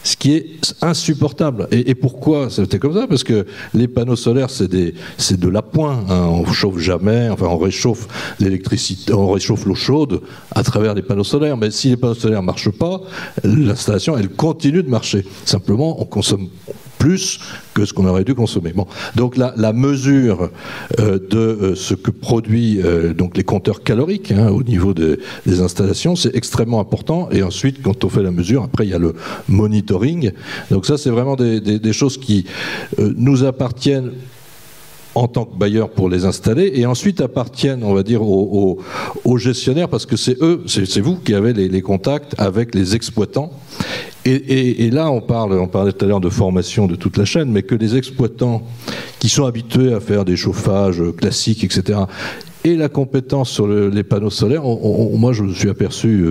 C: Ce qui est insupportable. Et pourquoi c'était comme ça? Parce que les panneaux solaires, c'est de l'appoint. On ne chauffe jamais, on réchauffe l'électricité, on réchauffe l'eau chaude à travers les panneaux solaires. Mais si les panneaux solaires ne marchent pas, l'installation, elle continue de marcher. Simplement, on consomme plus que ce qu'on aurait dû consommer. Donc la mesure de ce que produit donc les compteurs caloriques au niveau des installations, c'est extrêmement important. Et ensuite, quand on fait la mesure, après il y a le monitoring. Donc ça, c'est vraiment des choses qui nous appartiennent en tant que bailleur pour les installer, et ensuite appartiennent, on va dire, aux gestionnaires, parce que c'est vous qui avez les contacts avec les exploitants. Et là, on parlait tout à l'heure de formation de toute la chaîne, mais que les exploitants qui sont habitués à faire des chauffages classiques, etc., et la compétence sur les panneaux solaires, moi je me suis aperçu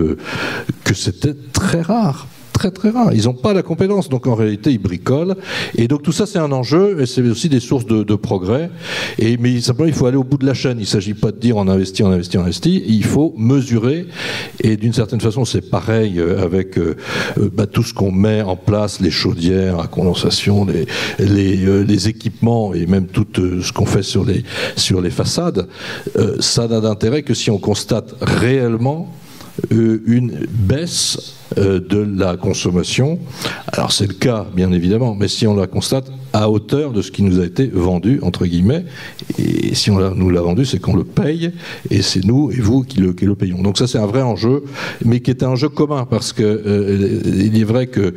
C: que c'était très rare. Très très rare. Ils n'ont pas la compétence, donc en réalité ils bricolent. Et donc tout ça c'est un enjeu, et c'est aussi des sources de progrès. Mais simplement il faut aller au bout de la chaîne. Il ne s'agit pas de dire on investit. Il faut mesurer. Et d'une certaine façon c'est pareil avec tout ce qu'on met en place, les chaudières à condensation, les équipements et même tout ce qu'on fait sur les façades. Ça n'a d'intérêt que si on constate réellement une baisse de la consommation. Alors c'est le cas bien évidemment, mais si on la constate à hauteur de ce qui nous a été vendu entre guillemets, et si on nous l'a vendu, c'est qu'on le paye, et c'est nous et vous qui le payons. Donc ça c'est un vrai enjeu, mais qui est un enjeu commun, parce que il est vrai que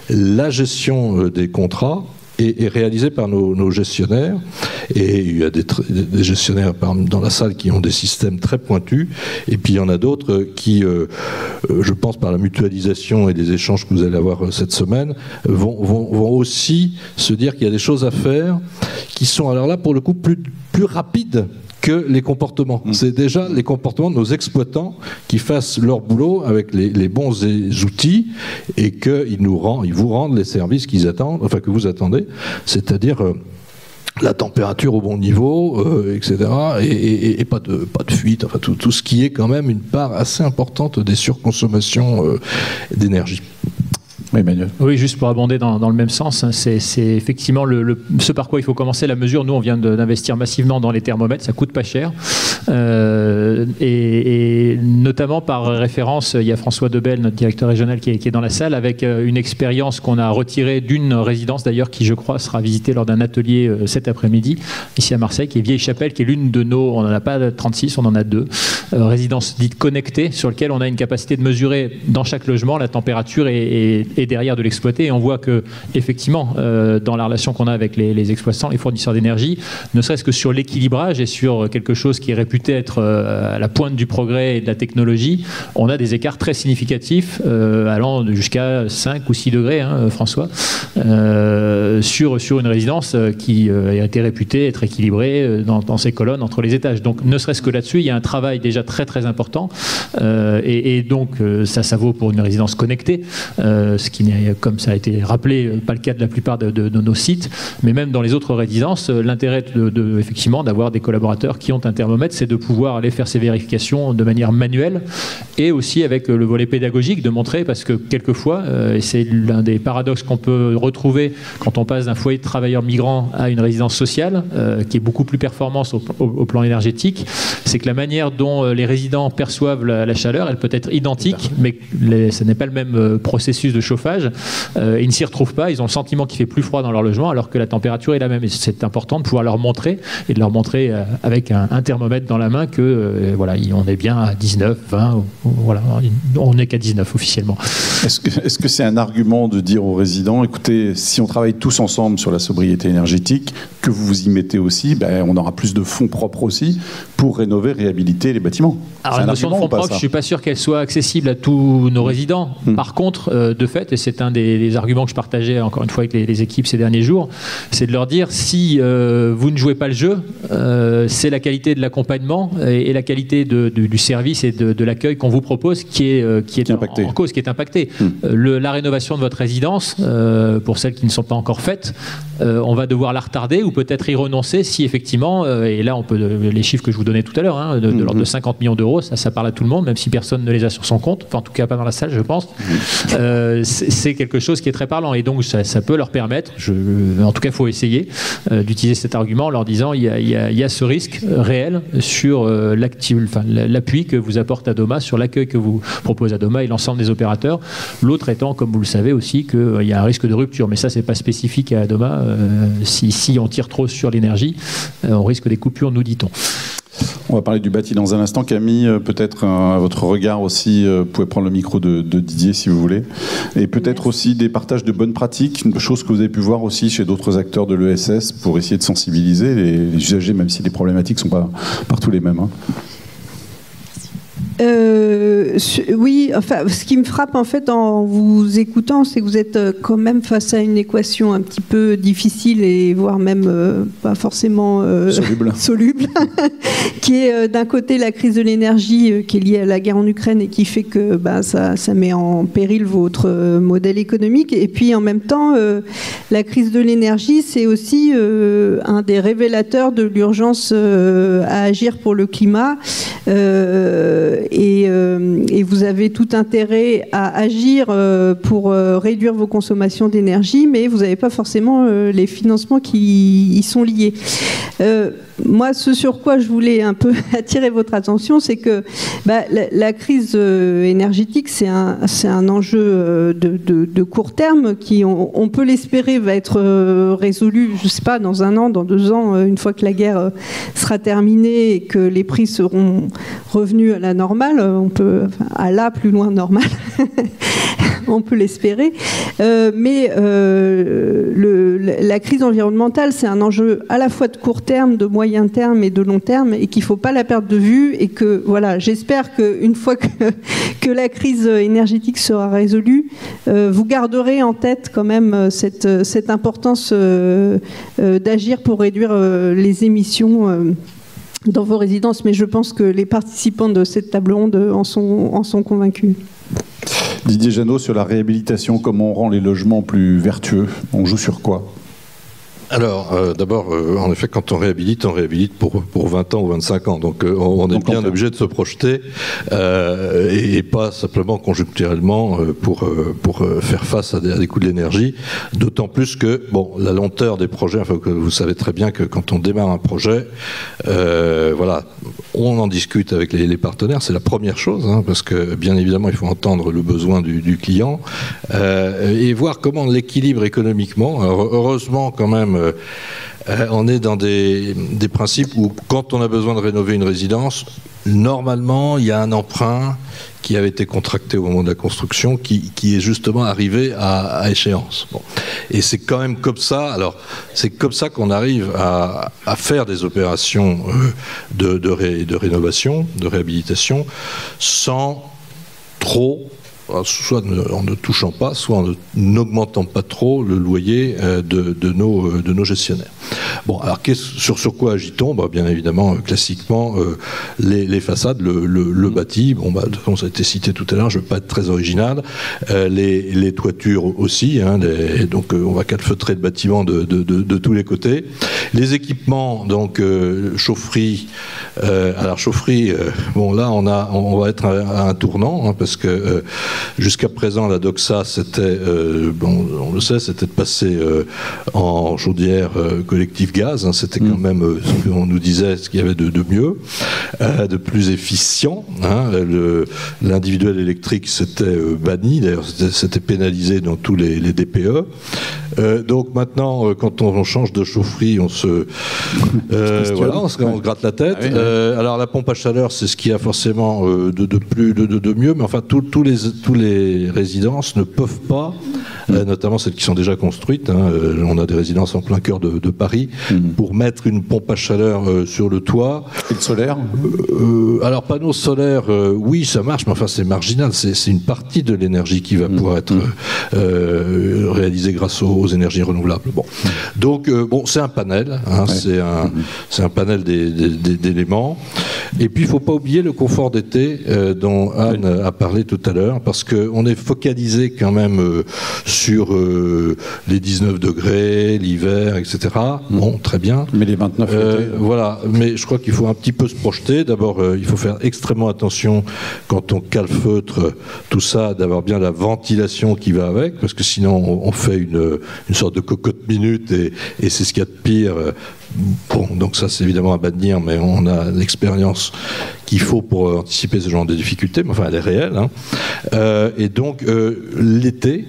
C: la gestion des contrats est réalisé par nos gestionnaires, et il y a des gestionnaires dans la salle qui ont des systèmes très pointus, et puis il y en a d'autres qui, je pense par la mutualisation et les échanges que vous allez avoir cette semaine, vont aussi se dire qu'il y a des choses à faire qui sont alors là pour le coup plus rapides que les comportements. C'est déjà les comportements de nos exploitants qui fassent leur boulot avec les bons outils, et qu'ils vous rendent les services qu'ils attendent, enfin que vous attendez, c'est-à-dire la température au bon niveau, etc. Et pas de fuite, enfin tout ce qui est quand même une part assez importante des surconsommations d'énergie.
A: Oui, Emmanuel.
E: Oui, juste pour abonder dans le même sens, hein, c'est effectivement ce par quoi il faut commencer la mesure. Nous, on vient d'investir massivement dans les thermomètres, ça coûte pas cher. Et notamment par référence, il y a François Debelle, notre directeur régional, qui est dans la salle, avec une expérience qu'on a retirée d'une résidence, d'ailleurs, qui, je crois, sera visitée lors d'un atelier cet après-midi, ici à Marseille, qui est Vieille Chapelle, qui est l'une de nos, on n'en a pas 36, on en a 2, résidences dites connectées, sur lesquelles on a une capacité de mesurer dans chaque logement la température et derrière de l'exploiter, et on voit que effectivement dans la relation qu'on a avec les exploitants, les fournisseurs d'énergie, ne serait-ce que sur l'équilibrage et sur quelque chose qui est réputé être à la pointe du progrès et de la technologie, on a des écarts très significatifs allant jusqu'à 5 ou 6 degrés, hein, François, sur une résidence qui a été réputée être équilibrée dans ses colonnes entre les étages. Donc ne serait-ce que là-dessus, il y a un travail déjà très très important, et donc ça vaut pour une résidence connectée, ce qui n'est, comme ça a été rappelé, pas le cas de la plupart de nos sites, mais même dans les autres résidences, l'intérêt effectivement d'avoir des collaborateurs qui ont un thermomètre, c'est de pouvoir aller faire ces vérifications de manière manuelle, et aussi avec le volet pédagogique, de montrer, parce que quelquefois, et c'est l'un des paradoxes qu'on peut retrouver quand on passe d'un foyer de travailleurs migrants à une résidence sociale, qui est beaucoup plus performante au plan énergétique, c'est que la manière dont les résidents perçoivent la chaleur, elle peut être identique, mais ce n'est pas le même processus de chauffage. Ils ne s'y retrouvent pas, ils ont le sentiment qu'il fait plus froid dans leur logement alors que la température est la même, et c'est important de pouvoir leur montrer, et de leur montrer avec un thermomètre dans la main que voilà, on est bien à 19, 20, voilà, on n'est qu'à 19 officiellement.
A: Est-ce que c'est un argument de dire aux résidents, écoutez, si on travaille tous ensemble sur la sobriété énergétique, que vous vous y mettez aussi, on aura plus de fonds propres aussi pour rénover, réhabiliter les bâtiments?
E: Alors la notion de fonds propres, je ne suis pas sûr qu'elle soit accessible à tous nos résidents. Par contre, de fait, et c'est un des arguments que je partageais encore une fois avec les équipes ces derniers jours, c'est de leur dire, si vous ne jouez pas le jeu, c'est la qualité de l'accompagnement et la qualité du service et de l'accueil qu'on vous propose qui est en cause, qui est impactée. La rénovation de votre résidence, pour celles qui ne sont pas encore faites, on va devoir la retarder ou peut-être y renoncer si effectivement, et là on peut, les chiffres que je vous donnais tout à l'heure, hein, de l'ordre de 50 millions d'euros, ça parle à tout le monde, même si personne ne les a sur son compte, enfin en tout cas pas dans la salle je pense, c'est quelque chose qui est très parlant, et donc ça peut leur permettre, en tout cas il faut essayer d'utiliser cet argument en leur disant il y a ce risque réel sur l'appui que vous apporte Adoma, sur l'accueil que vous propose Adoma et l'ensemble des opérateurs, l'autre étant, comme vous le savez aussi, qu'il y a un risque de rupture, mais ça c'est pas spécifique à Adoma, si on tire trop sur l'énergie, on risque des coupures, nous dit-on.
A: On va parler du bâti dans un instant. Camille, peut-être à votre regard aussi, vous pouvez prendre le micro de Didier si vous voulez. Et peut-être aussi des partages de bonnes pratiques, une chose que vous avez pu voir aussi chez d'autres acteurs de l'ESS pour essayer de sensibiliser les usagers, même si les problématiques ne sont pas partout les mêmes. Hein.
B: Oui, enfin, ce qui me frappe en fait en vous écoutant, c'est que vous êtes quand même face à une équation un petit peu difficile et voire même pas forcément soluble qui est d'un côté la crise de l'énergie qui est liée à la guerre en Ukraine et qui fait que ça met en péril votre modèle économique, et puis en même temps la crise de l'énergie c'est aussi un des révélateurs de l'urgence à agir pour le climat. Et vous avez tout intérêt à agir pour réduire vos consommations d'énergie, mais vous n'avez pas forcément les financements qui y sont liés. Moi, ce sur quoi je voulais un peu attirer votre attention, c'est que la crise énergétique, c'est un enjeu de court terme qui, on peut l'espérer, va être résolu, je ne sais pas, dans 1 an, dans 2 ans, une fois que la guerre sera terminée et que les prix seront revenus à la normale, à la plus loin normale. On peut l'espérer, mais la crise environnementale, c'est un enjeu à la fois de court terme, de moyen terme et de long terme, et qu'il ne faut pas la perdre de vue, et que voilà, j'espère qu'une fois que la crise énergétique sera résolue, vous garderez en tête quand même cette importance d'agir pour réduire les émissions dans vos résidences, mais je pense que les participants de cette table ronde en sont convaincus.
A: Didier Jeannot, sur la réhabilitation, comment on rend les logements plus vertueux? On joue sur quoi?
C: Alors, d'abord, en effet, quand on réhabilite pour 20 ans ou 25 ans. Donc, on est bien obligé de se projeter et pas simplement conjoncturellement pour faire face à des coûts de l'énergie. D'autant plus que, bon, la lenteur des projets, enfin, que vous savez très bien que quand on démarre un projet, voilà, on en discute avec les partenaires, c'est la première chose, hein, parce que, bien évidemment, il faut entendre le besoin du client et voir comment l'équilibre économiquement. Alors, heureusement, quand même, on est dans des principes où, quand on a besoin de rénover une résidence, normalement, il y a un emprunt qui avait été contracté au moment de la construction, qui est justement arrivé à échéance. Bon. Et c'est quand même comme ça. Alors, c'est comme ça qu'on arrive à faire des opérations de rénovation, de réhabilitation, sans trop, soit en ne touchant pas, soit en n'augmentant pas trop le loyer de nos gestionnaires. Bon, alors sur quoi agit-on ? Bien évidemment, classiquement, les façades, le bâti, bon, ça a été cité tout à l'heure, je ne veux pas être très original, les toitures aussi, hein, donc on va calfeutrer le bâtiment de tous les côtés. Les équipements, donc chaufferie, alors chaufferie, bon là on va être à un tournant, hein, parce que jusqu'à présent, la doxa, c'était, on le sait, c'était de passer en chaudière collective gaz. Hein, c'était quand même ce qu'on nous disait, ce qu'il y avait de mieux, de plus efficient. Hein, l'individuel électrique, c'était banni. D'ailleurs, c'était pénalisé dans tous les DPE. Donc maintenant, quand on change de chaufferie, on se gratte la tête. Alors la pompe à chaleur, c'est ce qu'il y a forcément de mieux, mais enfin tous les résidences ne peuvent pas, notamment celles qui sont déjà construites, hein, on a des résidences en plein cœur de Paris, pour mettre une pompe à chaleur sur le toit.
A: Et le solaire
C: alors panneaux solaires, oui, ça marche, mais enfin c'est marginal, c'est une partie de l'énergie qui va pouvoir être réalisée grâce aux énergies renouvelables. Bon. Donc c'est un panel, hein, c'est un panel d'éléments. Et puis il ne faut pas oublier le confort d'été dont Anne a parlé tout à l'heure, parce qu'on est focalisé quand même sur les 19 degrés, l'hiver, etc. Bon, très bien.
A: Mais les 29 l'été.
C: Voilà, mais je crois qu'il faut un petit peu se projeter. D'abord, il faut faire extrêmement attention quand on calfeutre tout ça, d'avoir bien la ventilation qui va avec, parce que sinon on fait une sorte de cocotte minute et c'est ce qu'il y a de pire. Bon, donc ça c'est évidemment à bannir, mais on a l'expérience qu'il faut pour anticiper ce genre de difficultés, mais enfin elle est réelle. Hein. Et donc l'été,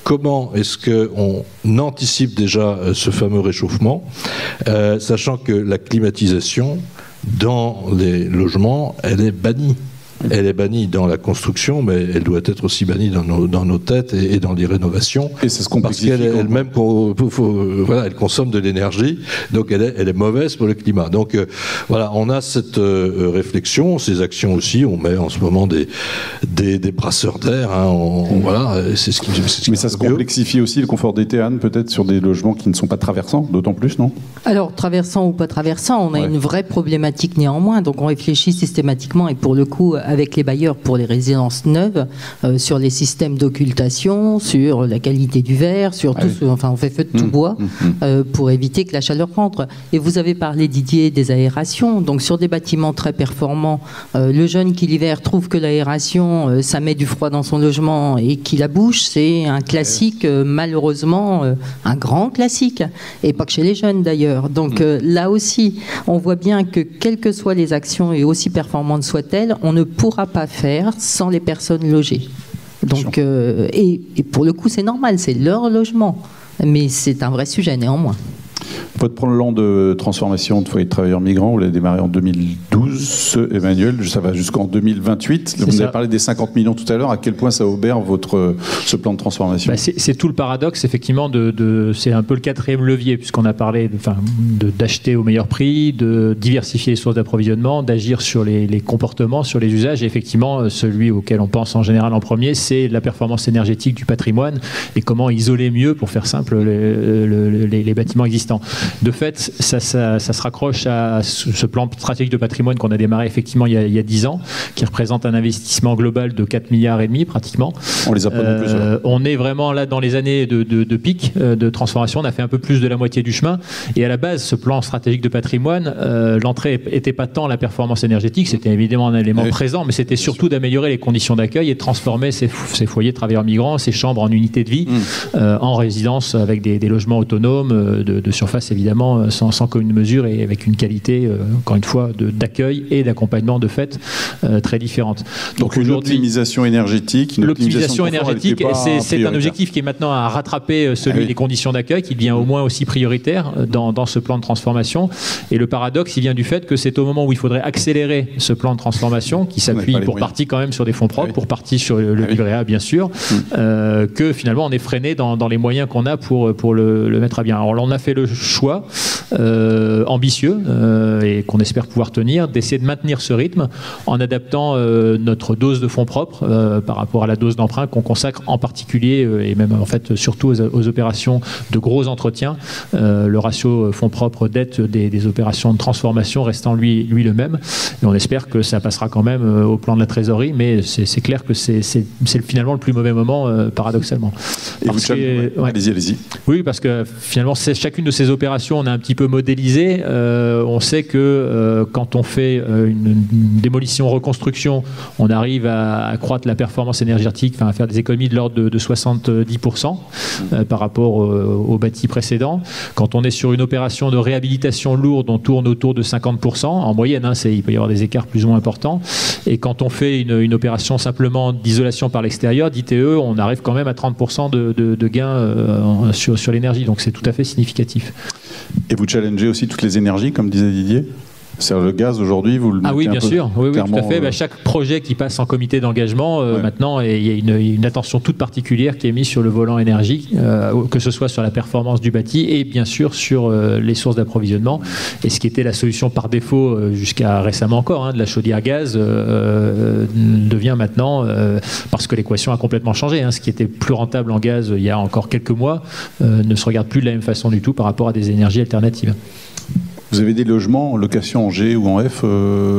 C: comment est-ce qu'on anticipe déjà ce fameux réchauffement, sachant que la climatisation dans les logements, elle est bannie. Elle est bannie dans la construction, mais elle doit être aussi bannie dans nos têtes et dans les rénovations.
A: Et c'est ce qu'on
C: parce qu'elle-même, voilà, elle consomme de l'énergie, donc elle est mauvaise pour le climat. Donc voilà, on a cette réflexion, ces actions aussi. On met en ce moment des brasseurs d'air. Hein, voilà, c'est ce qui.
A: Mais ça se complexifie aussi le confort d'été, Anne, peut-être sur des logements qui ne sont pas traversants, d'autant plus, non ?
D: Alors traversants ou pas traversants, on a une vraie problématique néanmoins. Donc on réfléchit systématiquement et pour le coup avec les bailleurs pour les résidences neuves sur les systèmes d'occultation, sur la qualité du verre, sur tout enfin on fait feu de tout bois pour éviter que la chaleur rentre. Et vous avez parlé, Didier, des aérations. Donc sur des bâtiments très performants, le jeune qui l'hiver trouve que l'aération ça met du froid dans son logement et qui la bouche, c'est un classique, malheureusement un grand classique, et pas que chez les jeunes d'ailleurs. Donc là aussi on voit bien que quelles que soient les actions et aussi performantes soient-elles, on ne pourra pas faire sans les personnes logées. Donc, et pour le coup, c'est normal, c'est leur logement. Mais c'est un vrai sujet néanmoins.
A: Votre plan de transformation de foyer de travailleurs migrants, vous l'avez démarré en 2012, Emmanuel, ça va jusqu'en 2028. Vous avez parlé des 50 millions tout à l'heure. À quel point ça obère ce plan de transformation ?
E: C'est tout le paradoxe, effectivement, c'est un peu le quatrième levier, puisqu'on a parlé d'acheter au meilleur prix, de diversifier les sources d'approvisionnement, d'agir sur les comportements, sur les usages. Et effectivement, celui auquel on pense en général en premier, c'est la performance énergétique du patrimoine et comment isoler mieux, pour faire simple, les bâtiments existants. investissement. De fait, ça se raccroche à ce plan stratégique de patrimoine qu'on a démarré effectivement il y a 10 ans, qui représente un investissement global de 4,5 milliards pratiquement.
A: On les a pas non plus.
E: On est vraiment là dans les années de pic de transformation. On a fait un peu plus de la moitié du chemin. Et à la base, ce plan stratégique de patrimoine, l'entrée n'était pas tant la performance énergétique, c'était évidemment un élément présent, mais c'était surtout d'améliorer les conditions d'accueil et de transformer ces foyers de travailleurs migrants, ces chambres en unités de vie, en résidence avec des logements autonomes, de surface évidemment, sans commune mesure et avec une qualité, encore une fois, d'accueil et d'accompagnement de fait très différente.
A: Donc une optimisation énergétique.
E: L'optimisation énergétique, c'est un objectif qui est maintenant à rattraper celui des conditions d'accueil, qui devient au moins aussi prioritaire dans ce plan de transformation. Et le paradoxe, il vient du fait que c'est au moment où il faudrait accélérer ce plan de transformation, qui s'appuie pour partie quand même sur des fonds propres, pour partie sur le livret A bien sûr, que finalement on est freiné dans les moyens qu'on a pour le mettre à bien. Alors là, on a fait le choix ambitieux et qu'on espère pouvoir tenir, d'essayer de maintenir ce rythme en adaptant notre dose de fonds propres par rapport à la dose d'emprunt qu'on consacre en particulier et même en fait surtout aux opérations de gros entretien. Le ratio fonds propres dette des opérations de transformation restant lui le même. Et on espère que ça passera quand même au plan de la trésorerie, mais c'est clair que c'est finalement le plus mauvais moment paradoxalement.
A: Allez-y.
E: Oui, parce que finalement chacune de ces opérations on a un petit peu modélisé. On sait que quand on fait une démolition-reconstruction, on arrive à accroître la performance énergétique, à faire des économies de l'ordre de 70% par rapport au bâti précédent. Quand on est sur une opération de réhabilitation lourde, on tourne autour de 50% en moyenne. Il peut y avoir des écarts plus ou moins importants. Et quand on fait une opération simplement d'isolation par l'extérieur, d'ITE, on arrive quand même à 30% de gains sur l'énergie. Donc c'est tout à fait significatif.
A: Et vous challengez aussi toutes les énergies, comme disait Didier ? C'est-à-dire le gaz aujourd'hui, vous le mettez
E: oui, bien sûr. Oui, tout à fait. Chaque projet qui passe en comité d'engagement, maintenant, il y a une attention toute particulière qui est mise sur le volant énergie, que ce soit sur la performance du bâti et bien sûr sur les sources d'approvisionnement. Et ce qui était la solution par défaut jusqu'à récemment encore, de la chaudière gaz, devient maintenant, parce que l'équation a complètement changé. Ce qui était plus rentable en gaz il y a encore quelques mois ne se regarde plus de la même façon du tout par rapport à des énergies alternatives.
A: Vous avez des logements en location en G ou en F,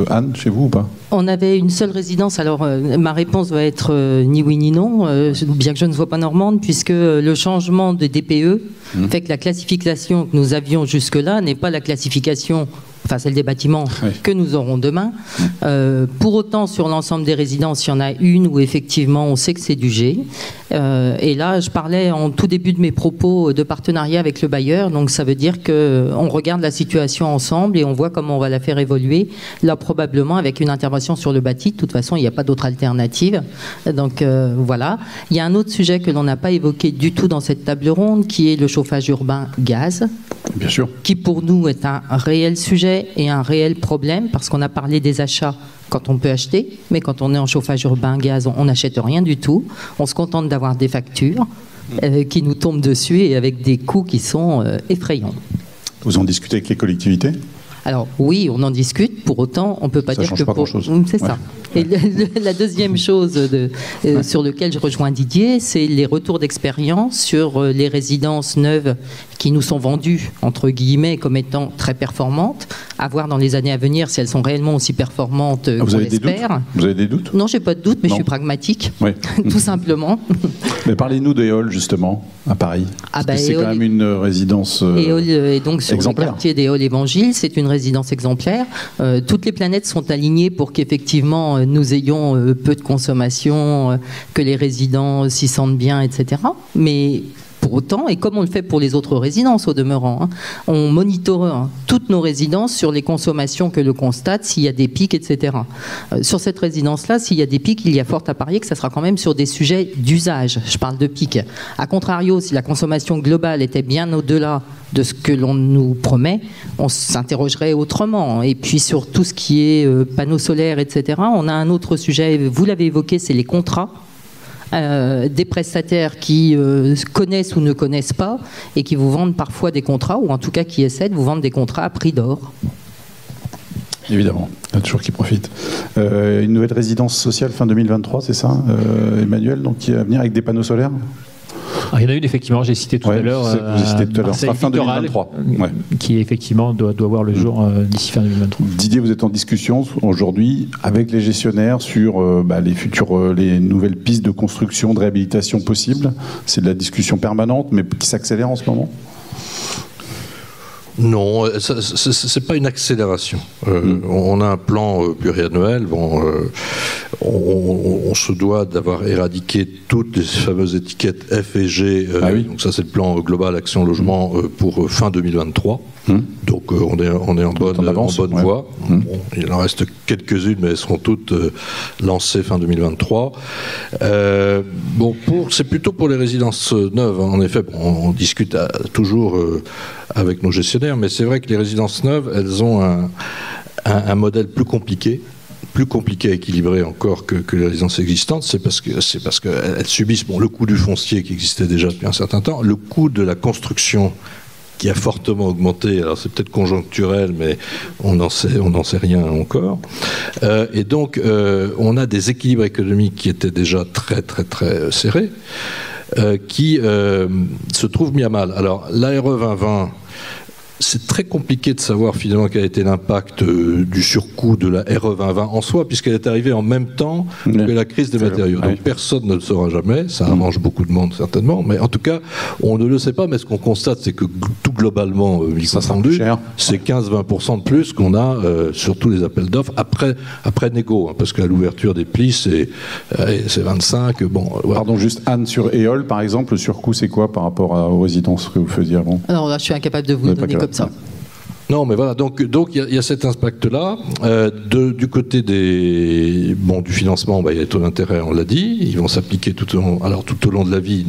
A: Anne, chez vous ou pas ?
D: On avait une seule résidence. Alors, ma réponse va être ni oui ni non, bien que je ne sois pas normande, puisque le changement de DPE fait que la classification que nous avions jusque-là n'est pas la classification, celle des bâtiments que nous aurons demain. Pour autant, sur l'ensemble des résidences, il y en a une où effectivement on sait que c'est du G. Et là, je parlais en tout début de mes propos de partenariat avec le bailleur. Donc ça veut dire qu'on regarde la situation ensemble et on voit comment on va la faire évoluer. Là, probablement avec une intervention sur le bâti. De toute façon, il n'y a pas d'autre alternative. Donc voilà. Il y a un autre sujet que l'on n'a pas évoqué du tout dans cette table ronde, qui est le chauffage urbain gaz.
A: Bien sûr.
D: Qui pour nous est un réel sujet et un réel problème, parce qu'on a parlé des achats quand on peut acheter, mais quand on est en chauffage urbain gaz, on n'achète rien du tout. On se contente d'avoir des factures qui nous tombent dessus et avec des coûts qui sont effrayants.
A: Vous en discutez avec les collectivités ?
D: Alors oui, on en discute, pour autant on ne peut pas dire que... C'est ça. Et la deuxième chose sur laquelle je rejoins Didier, c'est les retours d'expérience sur les résidences neuves qui nous sont vendues, entre guillemets, comme étant très performantes. À voir dans les années à venir si elles sont réellement aussi performantes qu'on l'espère.
A: Vous avez des doutes ?
D: Non, je n'ai pas de doute, mais je suis pragmatique, tout simplement.
A: Mais parlez-nous d'Éole, justement, à Paris. C'est quand même une résidence
D: Éole est donc sur
A: exemplaire.
D: Le quartier d'Éole Évangile, c'est une résidence exemplaire. Toutes les planètes sont alignées pour qu'effectivement nous ayons peu de consommation, que les résidents s'y sentent bien, etc. Mais pour autant, et comme on le fait pour les autres résidences au demeurant, on monitore toutes nos résidences sur les consommations que l'on constate, s'il y a des pics, etc. Sur cette résidence-là, s'il y a des pics, il y a fort à parier que ça sera quand même sur des sujets d'usage. Je parle de pics. A contrario, si la consommation globale était bien au-delà de ce que l'on nous promet, on s'interrogerait autrement. Et puis sur tout ce qui est panneaux solaires, etc., on a un autre sujet, vous l'avez évoqué, c'est les contrats. Des prestataires qui connaissent ou ne connaissent pas et qui vous vendent parfois des contrats, ou en tout cas qui essaient de vous vendre des contrats à prix d'or.
A: Évidemment, il y a toujours qui profitent. Une nouvelle résidence sociale fin 2023, c'est ça, Emmanuel, donc qui va venir avec des panneaux solaires ?
E: Il y en a une, effectivement, j'ai cité tout à l'heure,
A: fin 2023.
E: Qui effectivement doit voir le jour d'ici fin 2023.
A: Didier, vous êtes en discussion aujourd'hui avec les gestionnaires sur les nouvelles pistes de construction, de réhabilitation possibles. C'est de la discussion permanente, mais qui s'accélère en ce moment.
C: Non, c'est pas une accélération. On a un plan pluriannuel. On se doit d'avoir éradiqué toutes les fameuses étiquettes F et G. Donc ça, c'est le plan global Action Logement pour fin 2023. Donc on est en bonne voie. Bon, il en reste quelques-unes, mais elles seront toutes lancées fin 2023. C'est plutôt pour les résidences neuves. En effet, on discute toujours avec nos gestionnaires, mais c'est vrai que les résidences neuves, elles ont un modèle plus compliqué à équilibrer encore que les résidences existantes. C'est parce qu'elles subissent le coût du foncier qui existait déjà depuis un certain temps, le coût de la construction qui a fortement augmenté. Alors c'est peut-être conjoncturel, mais on n'en sait rien encore. Et donc on a des équilibres économiques qui étaient déjà très très très serrés, qui se trouvent mis à mal. Alors l'ARE 2020, c'est très compliqué de savoir finalement quel a été l'impact du surcoût de la RE 2020 en soi, puisqu'elle est arrivée en même temps que la crise des matériaux. Donc personne ne le saura jamais, ça arrange beaucoup de monde certainement, mais en tout cas, on ne le sait pas, mais ce qu'on constate, c'est que tout globalement, c'est 15-20% de plus qu'on a sur tous les appels d'offres après négo, parce qu'à l'ouverture des plis, c'est 25.
A: Pardon, juste Anne, sur EOL par exemple, le surcoût, c'est quoi par rapport aux résidences que vous faisiez avant?
D: Alors là, je suis incapable de vous donner comme ça.
C: Non, mais voilà, donc il y a cet impact-là. Du côté du financement, il y a les taux d'intérêt, on l'a dit, ils vont s'appliquer tout au long de la vie.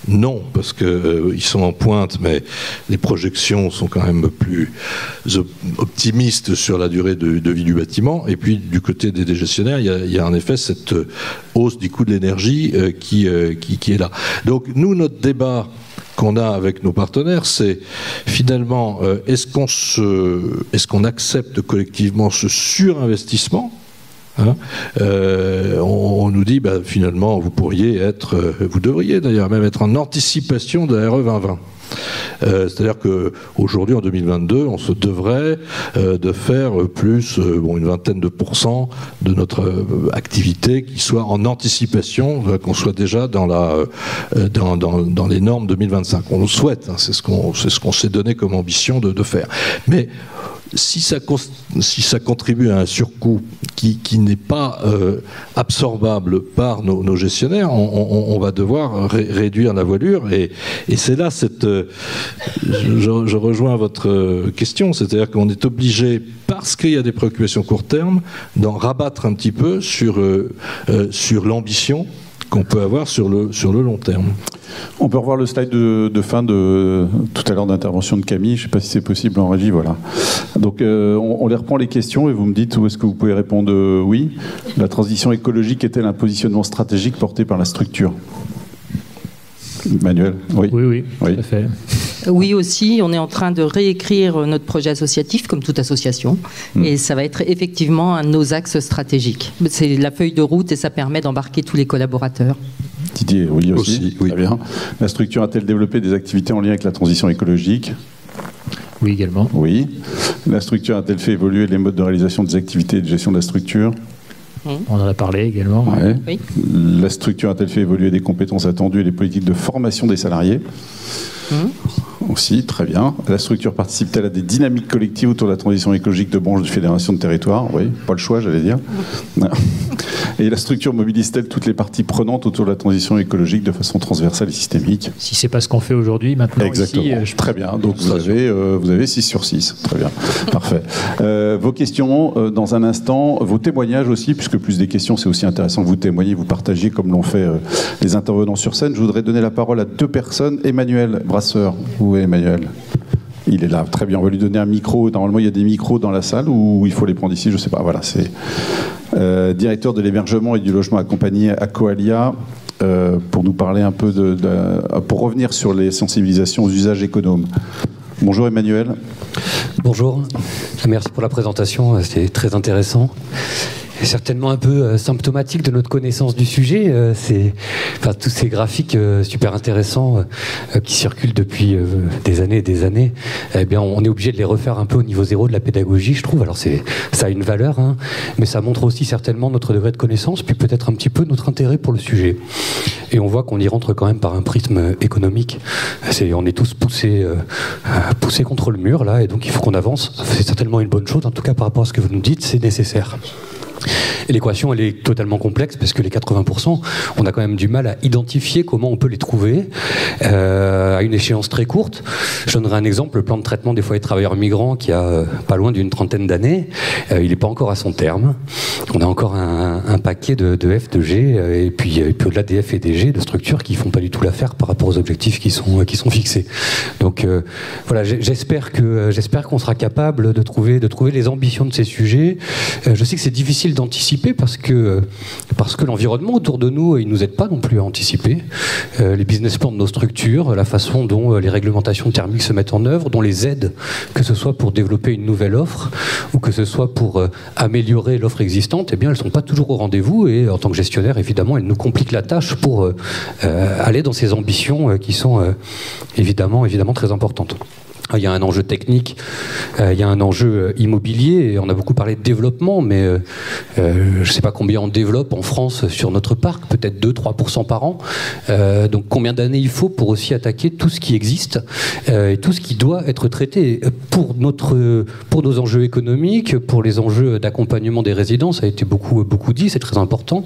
C: Non, parce qu'ils sont en pointe, mais les projections sont quand même plus optimistes sur la durée de vie du bâtiment. Et puis, du côté des gestionnaires, il y a en effet cette hausse du coût de l'énergie qui est là. Donc, nous, notre débat qu'on a avec nos partenaires, c'est finalement, est-ce qu'on accepte collectivement ce surinvestissement ? On nous dit, finalement, vous devriez d'ailleurs même être en anticipation de la RE 2020. C'est-à-dire qu'aujourd'hui, en 2022, on se devrait de faire plus une vingtaine de % de notre activité qui soit en anticipation, qu'on soit déjà dans les normes 2025. On le souhaite, c'est ce qu'on s'est donné comme ambition de faire. Mais si ça contribue à un surcoût qui n'est pas absorbable par nos gestionnaires, on va devoir réduire la voilure. Et c'est là je rejoins votre question, c'est-à-dire qu'on est obligé, parce qu'il y a des préoccupations court terme, d'en rabattre un petit peu sur l'ambition qu'on peut avoir sur le long terme.
A: On peut revoir le slide de fin de tout à l'heure d'intervention de Camille. Je ne sais pas si c'est possible en régie. Voilà. Donc on les reprend les questions et vous me dites où est-ce que vous pouvez répondre oui. La transition écologique est-elle un positionnement stratégique porté par la structure ? Manuel, oui.
E: Oui, tout à fait.
D: Oui aussi, on est en train de réécrire notre projet associatif, comme toute association, et ça va être effectivement un de nos axes stratégiques. C'est la feuille de route et ça permet d'embarquer tous les collaborateurs.
A: Didier, oui aussi. Très bien. La structure a-t-elle développé des activités en lien avec la transition écologique ?
E: Oui, également.
A: Oui. La structure a-t-elle fait évoluer les modes de réalisation des activités et de gestion de la structure ?
E: On en a parlé également.
A: Ouais.
D: Oui.
A: La structure a-t-elle fait évoluer des compétences attendues et les politiques de formation des salariés ? Aussi, très bien. La structure participe-t-elle à des dynamiques collectives autour de la transition écologique de branches de fédération de territoire ? Oui, pas le choix, j'allais dire. Et la structure mobilise-t-elle toutes les parties prenantes autour de la transition écologique de façon transversale et systémique ?
E: Si c'est pas ce qu'on fait aujourd'hui, maintenant.
A: Exactement. Ici, très bien. Donc vous avez 6 sur 6. Très bien. Parfait. Vos questions dans un instant, vos témoignages aussi, puisque plus des questions, c'est aussi intéressant que vous témoigniez, vous partagiez comme l'ont fait les intervenants sur scène. Je voudrais donner la parole à 2 personnes. Emmanuel Brasseur. Où est Emmanuel ? Il est là, très bien. On va lui donner un micro. Normalement, il y a des micros dans la salle ou il faut les prendre ici, je ne sais pas. Voilà, c'est directeur de l'hébergement et du logement accompagné à Coalia, pour nous parler un peu pour revenir sur les sensibilisations aux usages économes. Bonjour Emmanuel.
F: Bonjour, merci pour la présentation, c'était très intéressant. certainement un peu symptomatique de notre connaissance du sujet. Tous ces graphiques super intéressants qui circulent depuis des années et des années, eh bien, on est obligé de les refaire un peu au niveau zéro de la pédagogie, je trouve. Alors ça a une valeur, hein, mais ça montre aussi certainement notre degré de connaissance, puis peut-être un petit peu notre intérêt pour le sujet. Et on voit qu'on y rentre quand même par un prisme économique. On est tous poussés contre le mur, là, et donc il faut qu'on avance. C'est certainement une bonne chose, en tout cas par rapport à ce que vous nous dites, c'est nécessaire. Et l'équation, elle est totalement complexe parce que les 80%, on a quand même du mal à identifier comment on peut les trouver à une échéance très courte. Je donnerai un exemple, le plan de traitement des foyers de travailleurs migrants qui a pas loin d'une trentaine d'années, il n'est pas encore à son terme. On a encore un paquet de F, de G, et puis au-delà des F et des G, de structures qui ne font pas du tout l'affaire par rapport aux objectifs qui sont fixés. Donc voilà, j'espère qu'on sera capable de trouver les ambitions de ces sujets. Je sais que c'est difficile d'anticiper parce que l'environnement autour de nous, il nous aide pas non plus à anticiper. Les business plans de nos structures, la façon dont les réglementations thermiques se mettent en œuvre, dont les aides, que ce soit pour développer une nouvelle offre ou que ce soit pour améliorer l'offre existante, eh bien, elles sont pas toujours au rendez-vous et en tant que gestionnaire, évidemment, elles nous compliquent la tâche pour aller dans ces ambitions qui sont évidemment très importantes. Il y a un enjeu technique, il y a un enjeu immobilier, et on a beaucoup parlé de développement, mais je ne sais pas combien on développe en France sur notre parc, peut-être 2-3% par an. Donc combien d'années il faut pour aussi attaquer tout ce qui existe et tout ce qui doit être traité pour nos enjeux économiques, pour les enjeux d'accompagnement des résidents, ça a été beaucoup dit, c'est très important,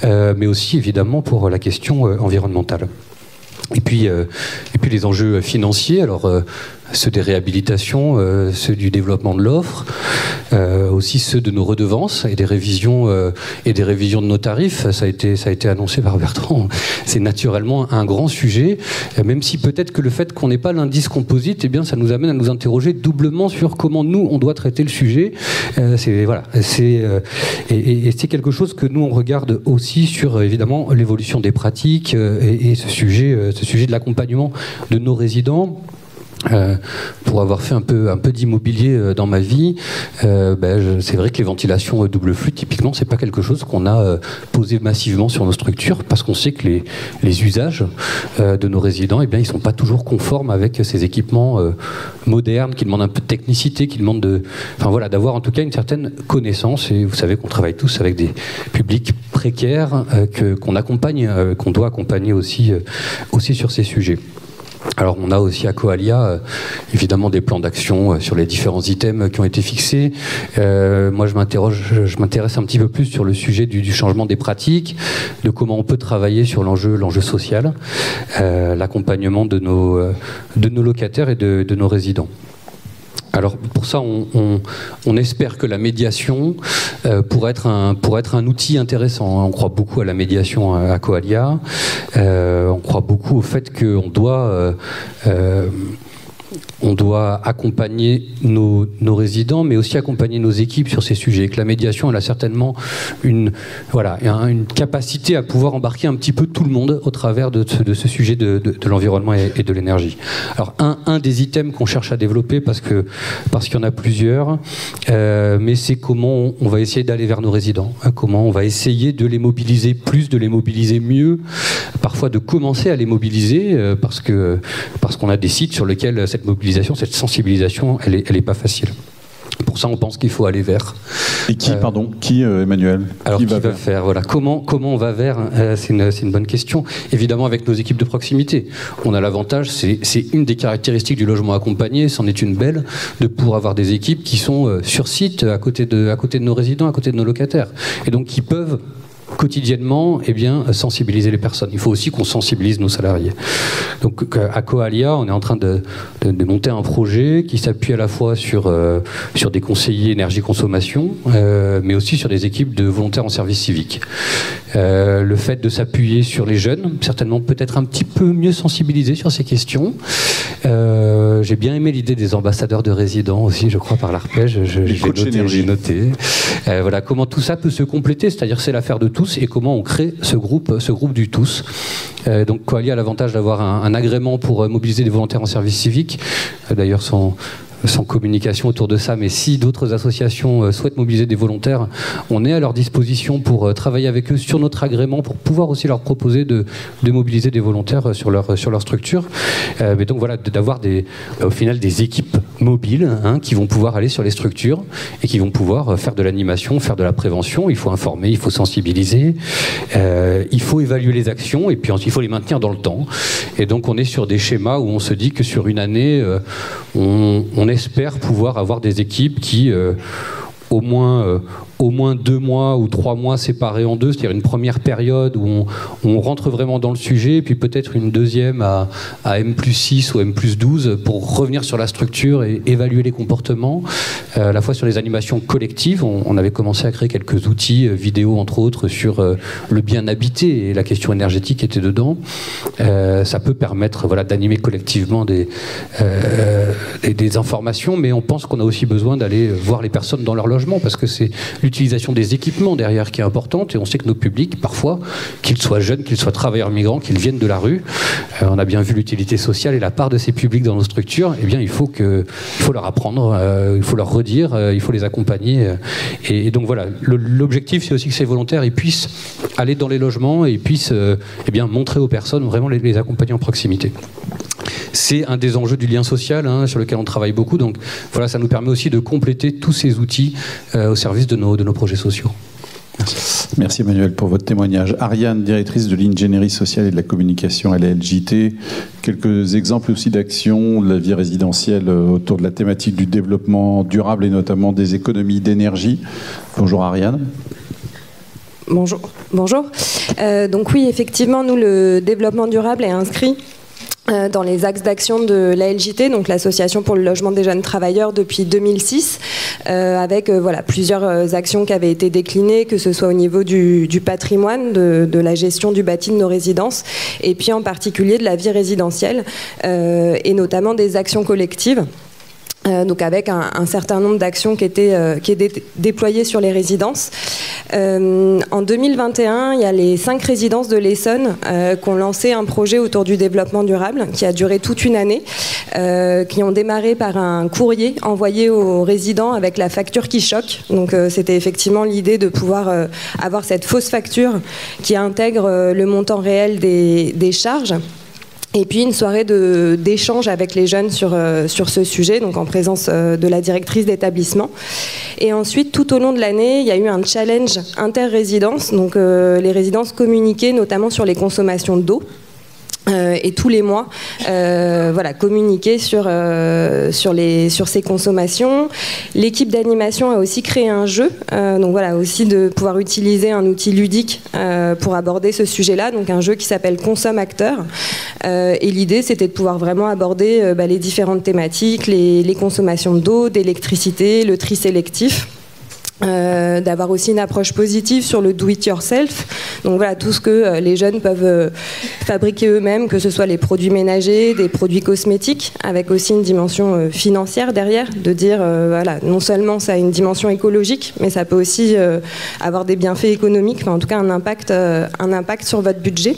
F: mais aussi évidemment pour la question environnementale. Et puis les enjeux financiers, alors ceux des réhabilitations, ceux du développement de l'offre, aussi ceux de nos redevances et des révisions de nos tarifs. Ça a été annoncé par Bertrand. C'est naturellement un grand sujet, même si peut-être que le fait qu'on n'ait pas l'indice composite, eh bien, ça nous amène à nous interroger doublement sur comment nous on doit traiter le sujet. C'est quelque chose que nous on regarde aussi sur évidemment l'évolution des pratiques et ce sujet de l'accompagnement de nos résidents. Pour avoir fait un peu d'immobilier dans ma vie, c'est vrai que les ventilations double flux, typiquement, c'est pas quelque chose qu'on a posé massivement sur nos structures, parce qu'on sait que les usages de nos résidents, eh bien, ils sont pas toujours conformes avec ces équipements modernes, qui demandent un peu de technicité, qui demandent d'avoir en tout cas une certaine connaissance. Et vous savez qu'on travaille tous avec des publics précaires qu'on accompagne, qu'on doit accompagner aussi sur ces sujets. Alors on a aussi à Coalia évidemment des plans d'action sur les différents items qui ont été fixés. Moi je m'intéresse un petit peu plus sur le sujet du changement des pratiques, de comment on peut travailler sur l'enjeu social, l'accompagnement de nos locataires et de nos résidents. Alors pour ça, on espère que la médiation pourrait être un outil intéressant. On croit beaucoup à la médiation à Coalia. On croit beaucoup au fait qu'on doit accompagner nos résidents, mais aussi accompagner nos équipes sur ces sujets. Et que la médiation, elle a certainement une capacité à pouvoir embarquer un petit peu tout le monde au travers de ce sujet de l'environnement et de l'énergie. Alors un des items qu'on cherche à développer, parce qu'il y en a plusieurs, mais c'est comment on va essayer d'aller vers nos résidents, comment on va essayer de les mobiliser plus, de les mobiliser mieux, parfois de commencer à les mobiliser, parce qu'on a des sites sur lesquels cette mobilisation, cette sensibilisation, elle est pas facile. Pour ça, on pense qu'il faut aller vers.
A: Et qui, Emmanuel?
F: Alors, qui va faire voilà. Comment on va vers c'est une bonne question. Évidemment, avec nos équipes de proximité. On a l'avantage, c'est une des caractéristiques du logement accompagné, c'en est une belle, de pouvoir avoir des équipes qui sont sur site, à côté de nos résidents, à côté de nos locataires. Et donc, qui peuvent quotidiennement sensibiliser les personnes. Il faut aussi qu'on sensibilise nos salariés. Donc à Coalia, on est en train de monter un projet qui s'appuie à la fois sur des conseillers énergie-consommation, mais aussi sur des équipes de volontaires en service civique. Le fait de s'appuyer sur les jeunes, certainement peut-être un petit peu mieux sensibilisés sur ces questions. J'ai bien aimé l'idée des ambassadeurs de résidents aussi, je crois, par l'ARPEJ. J'ai noté. Voilà, comment tout ça peut se compléter, c'est-à-dire c'est l'affaire de tous, et comment on crée ce groupe du tous. Donc Coalia a l'avantage d'avoir un agrément pour mobiliser des volontaires en service civique. D'ailleurs, sans communication autour de ça, mais si d'autres associations souhaitent mobiliser des volontaires, on est à leur disposition pour travailler avec eux sur notre agrément, pour pouvoir aussi leur proposer de mobiliser des volontaires sur leur structure. Mais donc voilà, d'avoir au final des équipes mobiles qui vont pouvoir aller sur les structures et qui vont pouvoir faire de l'animation, faire de la prévention. Il faut informer, il faut sensibiliser, il faut évaluer les actions et puis ensuite il faut les maintenir dans le temps. Et donc on est sur des schémas où on se dit que sur une année, on espère pouvoir avoir des équipes qui au moins 2 mois ou 3 mois séparés en deux, c'est-à-dire une première période où on rentre vraiment dans le sujet, puis peut-être une deuxième à M+6 ou M+12 pour revenir sur la structure et évaluer les comportements. À la fois sur les animations collectives, on avait commencé à créer quelques outils vidéo, entre autres, sur le bien habité, et la question énergétique était dedans. Ça peut permettre d'animer collectivement des informations, mais on pense qu'on a aussi besoin d'aller voir les personnes dans leur logement, parce que c'est l'utilisation des équipements derrière qui est importante, et on sait que nos publics, parfois, qu'ils soient jeunes, qu'ils soient travailleurs migrants, qu'ils viennent de la rue, on a bien vu l'utilité sociale et la part de ces publics dans nos structures, eh bien il faut leur apprendre, il faut leur redire, il faut les accompagner, et donc voilà, l'objectif c'est aussi que ces volontaires ils puissent aller dans les logements et ils puissent montrer aux personnes, vraiment les accompagner en proximité. C'est un des enjeux du lien social sur lequel on travaille beaucoup. Donc voilà, ça nous permet aussi de compléter tous ces outils au service de nos projets sociaux. Merci.
A: Merci Emmanuel pour votre témoignage. Ariane, directrice de l'ingénierie sociale et de la communication à la LJT. Quelques exemples aussi d'actions de la vie résidentielle autour de la thématique du développement durable et notamment des économies d'énergie. Bonjour Ariane.
G: Bonjour. Donc oui, effectivement, nous, le développement durable est inscrit dans les axes d'action de l'ALJT, donc l'Association pour le logement des jeunes travailleurs, depuis 2006, avec plusieurs actions qui avaient été déclinées, que ce soit au niveau du patrimoine, de la gestion du bâti de nos résidences, et puis en particulier de la vie résidentielle, et notamment des actions collectives. Donc avec un certain nombre d'actions qui est déployées sur les résidences. En 2021, il y a les 5 résidences de l'Essonne qui ont lancé un projet autour du développement durable qui a duré toute une année, qui ont démarré par un courrier envoyé aux résidents avec la facture qui choque. Donc c'était effectivement l'idée de pouvoir avoir cette fausse facture qui intègre le montant réel des charges. Et puis une soirée d'échange avec les jeunes sur ce sujet, donc en présence de la directrice d'établissement. Et ensuite, tout au long de l'année, il y a eu un challenge inter-résidence. Donc les résidences communiquaient notamment sur les consommations d'eau. Et tous les mois, communiquer sur ces consommations. L'équipe d'animation a aussi créé un jeu, aussi de pouvoir utiliser un outil ludique pour aborder ce sujet-là, donc un jeu qui s'appelle Consomme Acteur. Et l'idée, c'était de pouvoir vraiment aborder les différentes thématiques, les consommations d'eau, d'électricité, le tri sélectif. D'avoir aussi une approche positive sur le do-it-yourself. Donc voilà, tout ce que les jeunes peuvent fabriquer eux-mêmes, que ce soit les produits ménagers, des produits cosmétiques, avec aussi une dimension financière derrière, de dire, non seulement ça a une dimension écologique, mais ça peut aussi avoir des bienfaits économiques, en tout cas un impact sur votre budget.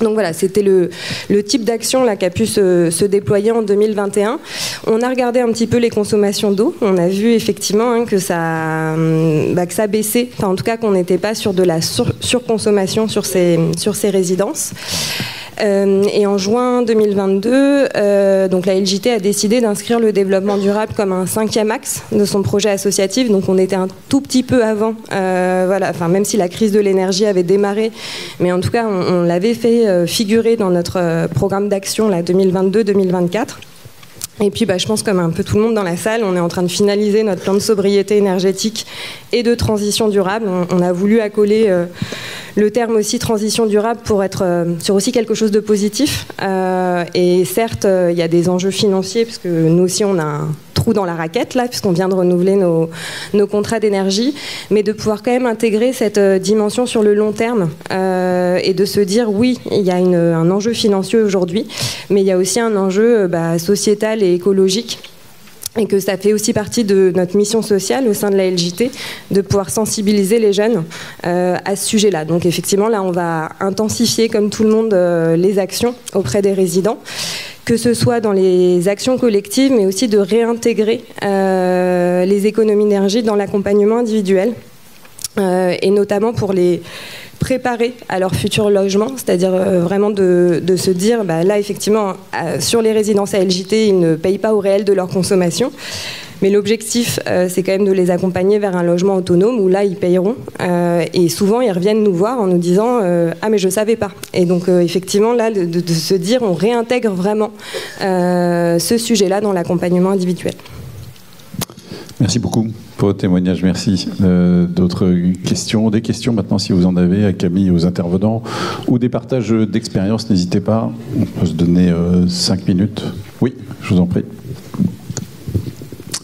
G: Donc voilà, c'était le type d'action qui a pu se déployer en 2021. On a regardé un petit peu les consommations d'eau. On a vu effectivement que ça baissait, en tout cas qu'on n'était pas sur de la surconsommation sur ces résidences. Et en juin 2022, donc la LJT a décidé d'inscrire le développement durable comme un 5e axe de son projet associatif. Donc on était un tout petit peu avant, même si la crise de l'énergie avait démarré, mais en tout cas on l'avait fait figurer dans notre programme d'action 2022-2024. Et puis je pense comme un peu tout le monde dans la salle, on est en train de finaliser notre plan de sobriété énergétique et de transition durable. On a voulu accoler le terme aussi transition durable pour être sur aussi quelque chose de positif. Et certes, il y a des enjeux financiers, puisque nous aussi on a un trou dans la raquette, puisqu'on vient de renouveler nos contrats d'énergie, mais de pouvoir quand même intégrer cette dimension sur le long terme et de se dire oui, il y a un enjeu financier aujourd'hui, mais il y a aussi un enjeu sociétal et écologique. et que ça fait aussi partie de notre mission sociale au sein de la LJT de pouvoir sensibiliser les jeunes à ce sujet-là. Donc effectivement, là, on va intensifier, comme tout le monde, les actions auprès des résidents, que ce soit dans les actions collectives, mais aussi de réintégrer les économies d'énergie dans l'accompagnement individuel, et notamment pour les préparer à leur futur logement, c'est-à-dire vraiment de se dire, là effectivement, sur les résidences à LJT, ils ne payent pas au réel de leur consommation, mais l'objectif, c'est quand même de les accompagner vers un logement autonome où là, ils payeront, et souvent, ils reviennent nous voir en nous disant « Ah, mais je ne savais pas ». Et donc, effectivement, là, de se dire, on réintègre vraiment ce sujet-là dans l'accompagnement individuel.
A: Merci beaucoup pour votre témoignage, merci. D'autres questions, des questions maintenant si vous en avez à Camille, aux intervenants, ou des partages d'expérience, n'hésitez pas. On peut se donner 5 minutes. Oui, je vous en prie.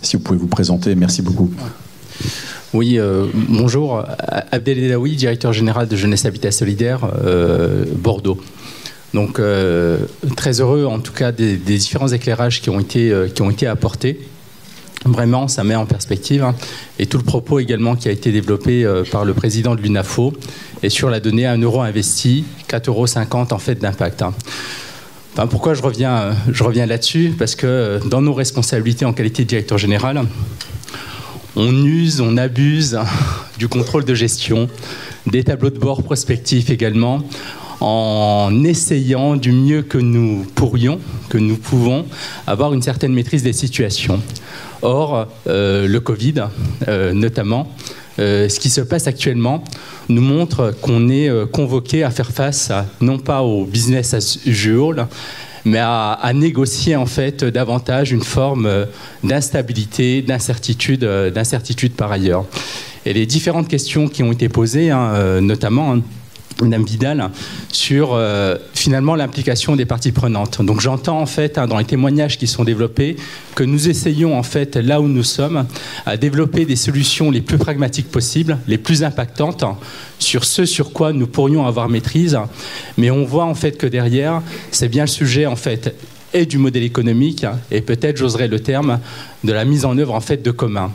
A: Si vous pouvez vous présenter, merci beaucoup.
H: Oui, bonjour. Abdel Edaoui, directeur général de Jeunesse Habitat Solidaire, Bordeaux. Donc, très heureux en tout cas des différents éclairages qui ont été apportés. Vraiment, ça met en perspective, hein, et tout le propos également qui a été développé par le président de l'UNAFO et sur la donnée 1 euro investi, 4,50 € en fait d'impact. Hein. Enfin, pourquoi je reviens là-dessus? Parce que dans nos responsabilités en qualité de directeur général, on use, on abuse du contrôle de gestion, des tableaux de bord prospectifs également, en essayant du mieux que nous pourrions, que nous pouvons, avoir une certaine maîtrise des situations. Or, le Covid, notamment, ce qui se passe actuellement, nous montre qu'on est convoqué à faire face, non pas au business as usual, mais à négocier en fait davantage une forme d'instabilité, d'incertitude par ailleurs. Et les différentes questions qui ont été posées, hein, notamment Madame Vidal, sur finalement l'implication des parties prenantes. Donc j'entends en fait dans les témoignages qui sont développés que nous essayons en fait là où nous sommes à développer des solutions les plus pragmatiques possibles, les plus impactantes sur ce sur quoi nous pourrions avoir maîtrise. Mais on voit en fait que derrière, c'est bien le sujet en fait et du modèle économique et peut-être, j'oserais le terme, de la mise en œuvre en fait de commun.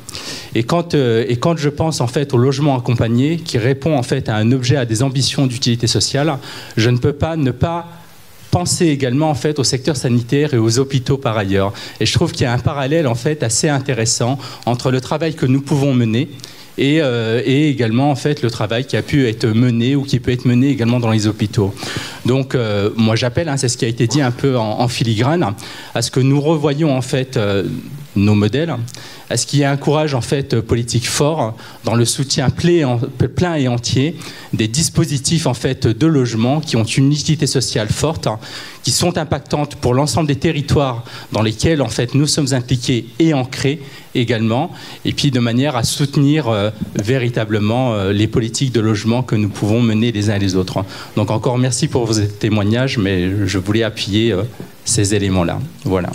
H: Et quand je pense en fait au logement accompagné qui répond en fait à un objet, à des ambitions d'utilité sociale, je ne peux pas ne pas penser également en fait au secteur sanitaire et aux hôpitaux par ailleurs. Et je trouve qu'il y a un parallèle en fait assez intéressant entre le travail que nous pouvons mener et également en fait le travail qui a pu être mené ou qui peut être mené également dans les hôpitaux. Donc moi j'appelle, hein, c'est ce qui a été dit un peu en filigrane, à ce que nous revoyions en fait nos modèles, à ce qu'il y ait un courage en fait politique fort dans le soutien plein et entier des dispositifs en fait de logement qui ont une utilité sociale forte, qui sont impactantes pour l'ensemble des territoires dans lesquels en fait nous sommes impliqués et ancrés également, et puis de manière à soutenir véritablement les politiques de logement que nous pouvons mener les uns et les autres. Donc encore merci pour vos témoignages, mais je voulais appuyer ces éléments-là. Voilà.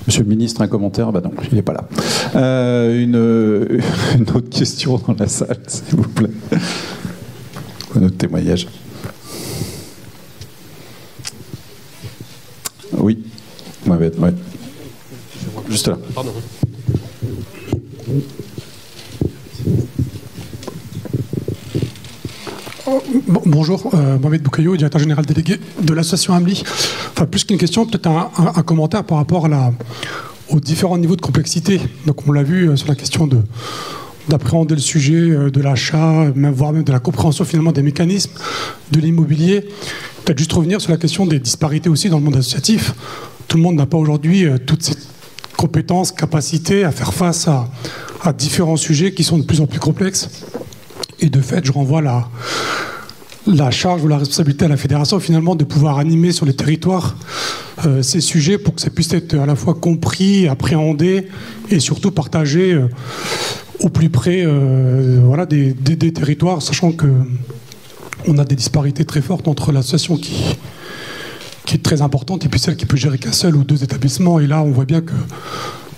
A: Monsieur le ministre, un commentaire? Non, il n'est pas là. Une autre question dans la salle, s'il vous plaît. Un autre témoignage. Oui. Ouais. Juste là.
I: Pardon. Bonjour, Mohamed Boukayo, directeur général délégué de l'association AMLI. Enfin, plus qu'une question, peut-être un commentaire par rapport aux différents niveaux de complexité. Donc on l'a vu sur la question d'appréhender le sujet de l'achat, voire même de la compréhension finalement des mécanismes de l'immobilier. Peut-être juste revenir sur la question des disparités aussi dans le monde associatif. Tout le monde n'a pas aujourd'hui toutes ces compétences, capacités à faire face à différents sujets qui sont de plus en plus complexes. Et de fait, je renvoie la charge ou la responsabilité à la fédération finalement de pouvoir animer sur les territoires ces sujets pour que ça puisse être à la fois compris, appréhendé et surtout partagé au plus près des territoires, sachant qu'on a des disparités très fortes entre l'association qui est très importante et puis celle qui peut gérer qu'un seul ou deux établissements. Et là, on voit bien que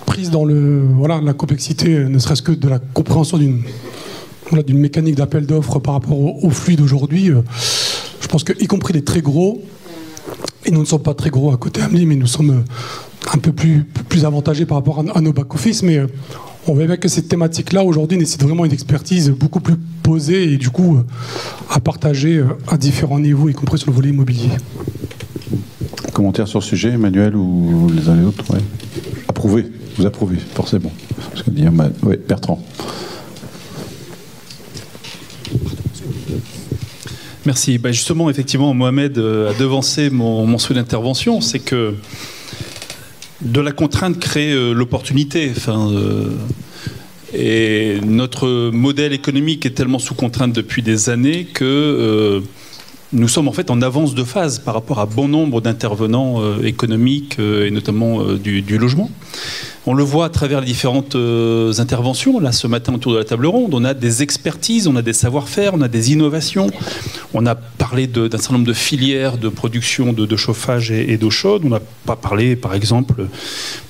I: prise dans la complexité, ne serait-ce que de la compréhension d'une mécanique d'appel d'offres par rapport au flux d'aujourd'hui, je pense que, y compris les très gros, et nous ne sommes pas très gros à côté AMLI, mais nous sommes un peu plus avantagé par rapport à nos back-office, mais on voit bien que cette thématique-là, aujourd'hui, nécessite vraiment une expertise beaucoup plus posée et du coup à partager à différents niveaux, y compris sur le volet immobilier.
A: Commentaire sur le sujet, Emmanuel ou les uns les autres? Ouais. Approuvé, vous approuvez, forcément. Oui, Bertrand.
J: Merci. Justement, effectivement, Mohamed a devancé mon souhait d'intervention. C'est que de la contrainte crée l'opportunité. Et notre modèle économique est tellement sous contrainte depuis des années que nous sommes en fait en avance de phase par rapport à bon nombre d'intervenants économiques et notamment du logement. On le voit à travers les différentes interventions. Là, ce matin, autour de la table ronde, on a des expertises, on a des savoir-faire, on a des innovations. On a parlé d'un certain nombre de filières de production de chauffage et d'eau chaude. On n'a pas parlé, par exemple,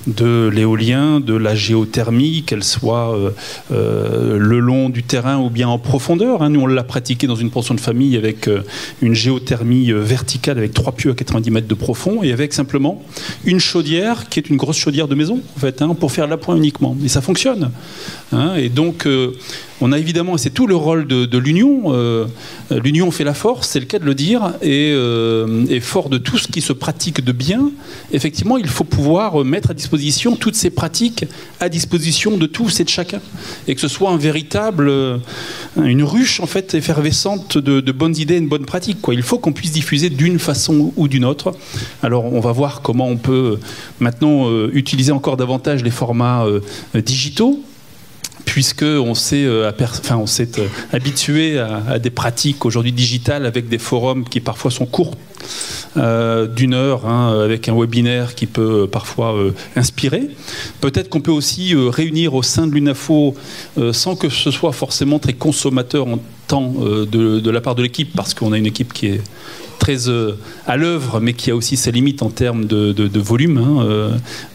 J: de l'éolien, de la géothermie, qu'elle soit le long du terrain ou bien en profondeur. Nous, on l'a pratiqué dans une pension de famille avec une géothermie verticale avec 3 pieux à 90 mètres de profond et avec simplement une chaudière qui est une grosse chaudière de maison, en fait, pour faire l'appoint uniquement. Et ça fonctionne. Et donc, on a évidemment, et c'est tout le rôle de l'Union, l'Union fait la force, c'est le cas de le dire, et fort de tout ce qui se pratique de bien, effectivement, il faut pouvoir mettre à disposition toutes ces pratiques à disposition de tous et de chacun. Et que ce soit une ruche, en fait, effervescente de bonnes idées et de bonnes pratiques, quoi. Il faut qu'on puisse diffuser d'une façon ou d'une autre. Alors, on va voir comment on peut maintenant utiliser encore davantage les formats digitaux, puisqu'on s'est habitué à des pratiques aujourd'hui digitales avec des forums qui parfois sont courts, d'1 heure, avec un webinaire qui peut parfois inspirer. Peut-être qu'on peut aussi réunir au sein de l'UNAFO, sans que ce soit forcément très consommateur en temps de la part de l'équipe, parce qu'on a une équipe qui est très à l'œuvre, mais qui a aussi ses limites en termes de volume,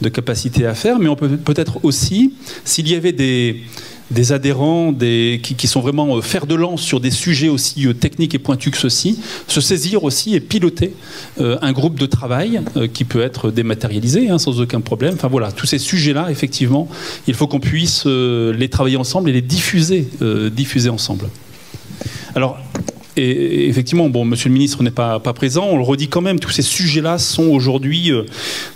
J: de capacité à faire. Mais on peut peut-être aussi, s'il y avait des adhérents qui sont vraiment fer de lance sur des sujets aussi techniques et pointus que ceux-ci, se saisir aussi et piloter un groupe de travail qui peut être dématérialisé sans aucun problème. Enfin voilà, tous ces sujets-là, effectivement, il faut qu'on puisse les travailler ensemble et les diffuser ensemble. Alors, et effectivement, monsieur le ministre n'est pas présent, on le redit quand même, tous ces sujets-là sont aujourd'hui...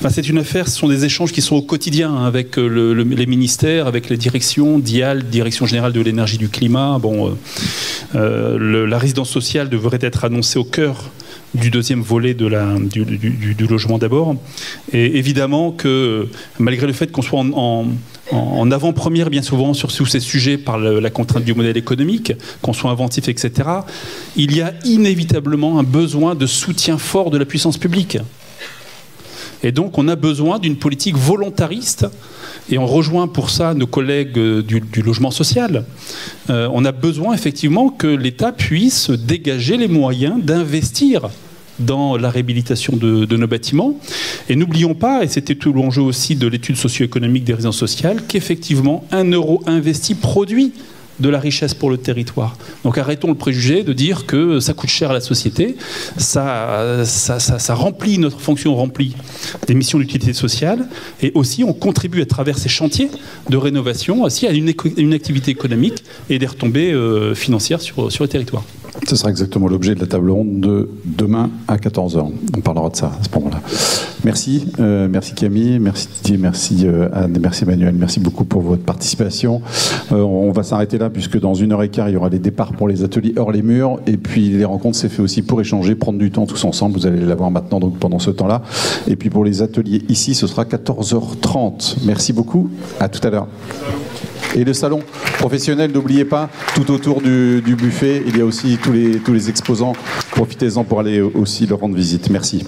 J: c'est une affaire, ce sont des échanges qui sont au quotidien avec les ministères, avec les directions, DIAL, Direction Générale de l'Énergie et du Climat. La résidence sociale devrait être annoncée au cœur du deuxième volet du logement d'abord. Et évidemment que, malgré le fait qu'on soit en avant-première bien souvent sur ces sujets par la contrainte du modèle économique, qu'on soit inventif, etc., il y a inévitablement un besoin de soutien fort de la puissance publique. Et donc on a besoin d'une politique volontariste, et on rejoint pour ça nos collègues du logement social. On a besoin effectivement que l'État puisse dégager les moyens d'investir dans la réhabilitation de nos bâtiments. Et n'oublions pas, et c'était tout l'enjeu aussi de l'étude socio-économique des résidences sociales, qu'effectivement, 1 euro investi produit de la richesse pour le territoire. Donc arrêtons le préjugé de dire que ça coûte cher à la société, ça remplit, notre fonction remplit des missions d'utilité sociale, et aussi on contribue à travers ces chantiers de rénovation aussi à une activité économique et des retombées financières sur le territoire.
A: Ce sera exactement l'objet de la table ronde de demain à 14h. On parlera de ça à ce moment-là. Merci, merci Camille, merci Didier, merci Anne, merci Emmanuel, merci beaucoup pour votre participation. On va s'arrêter là puisque dans 1h15, il y aura les départs pour les ateliers hors les murs, et puis les rencontres, c'est fait aussi pour échanger, prendre du temps tous ensemble. Vous allez l'avoir maintenant donc pendant ce temps-là. Et puis pour les ateliers ici, ce sera 14h30. Merci beaucoup, à tout à l'heure. Et le salon professionnel, n'oubliez pas, tout autour du buffet, il y a aussi tous les exposants. Profitez-en pour aller aussi leur rendre visite. Merci.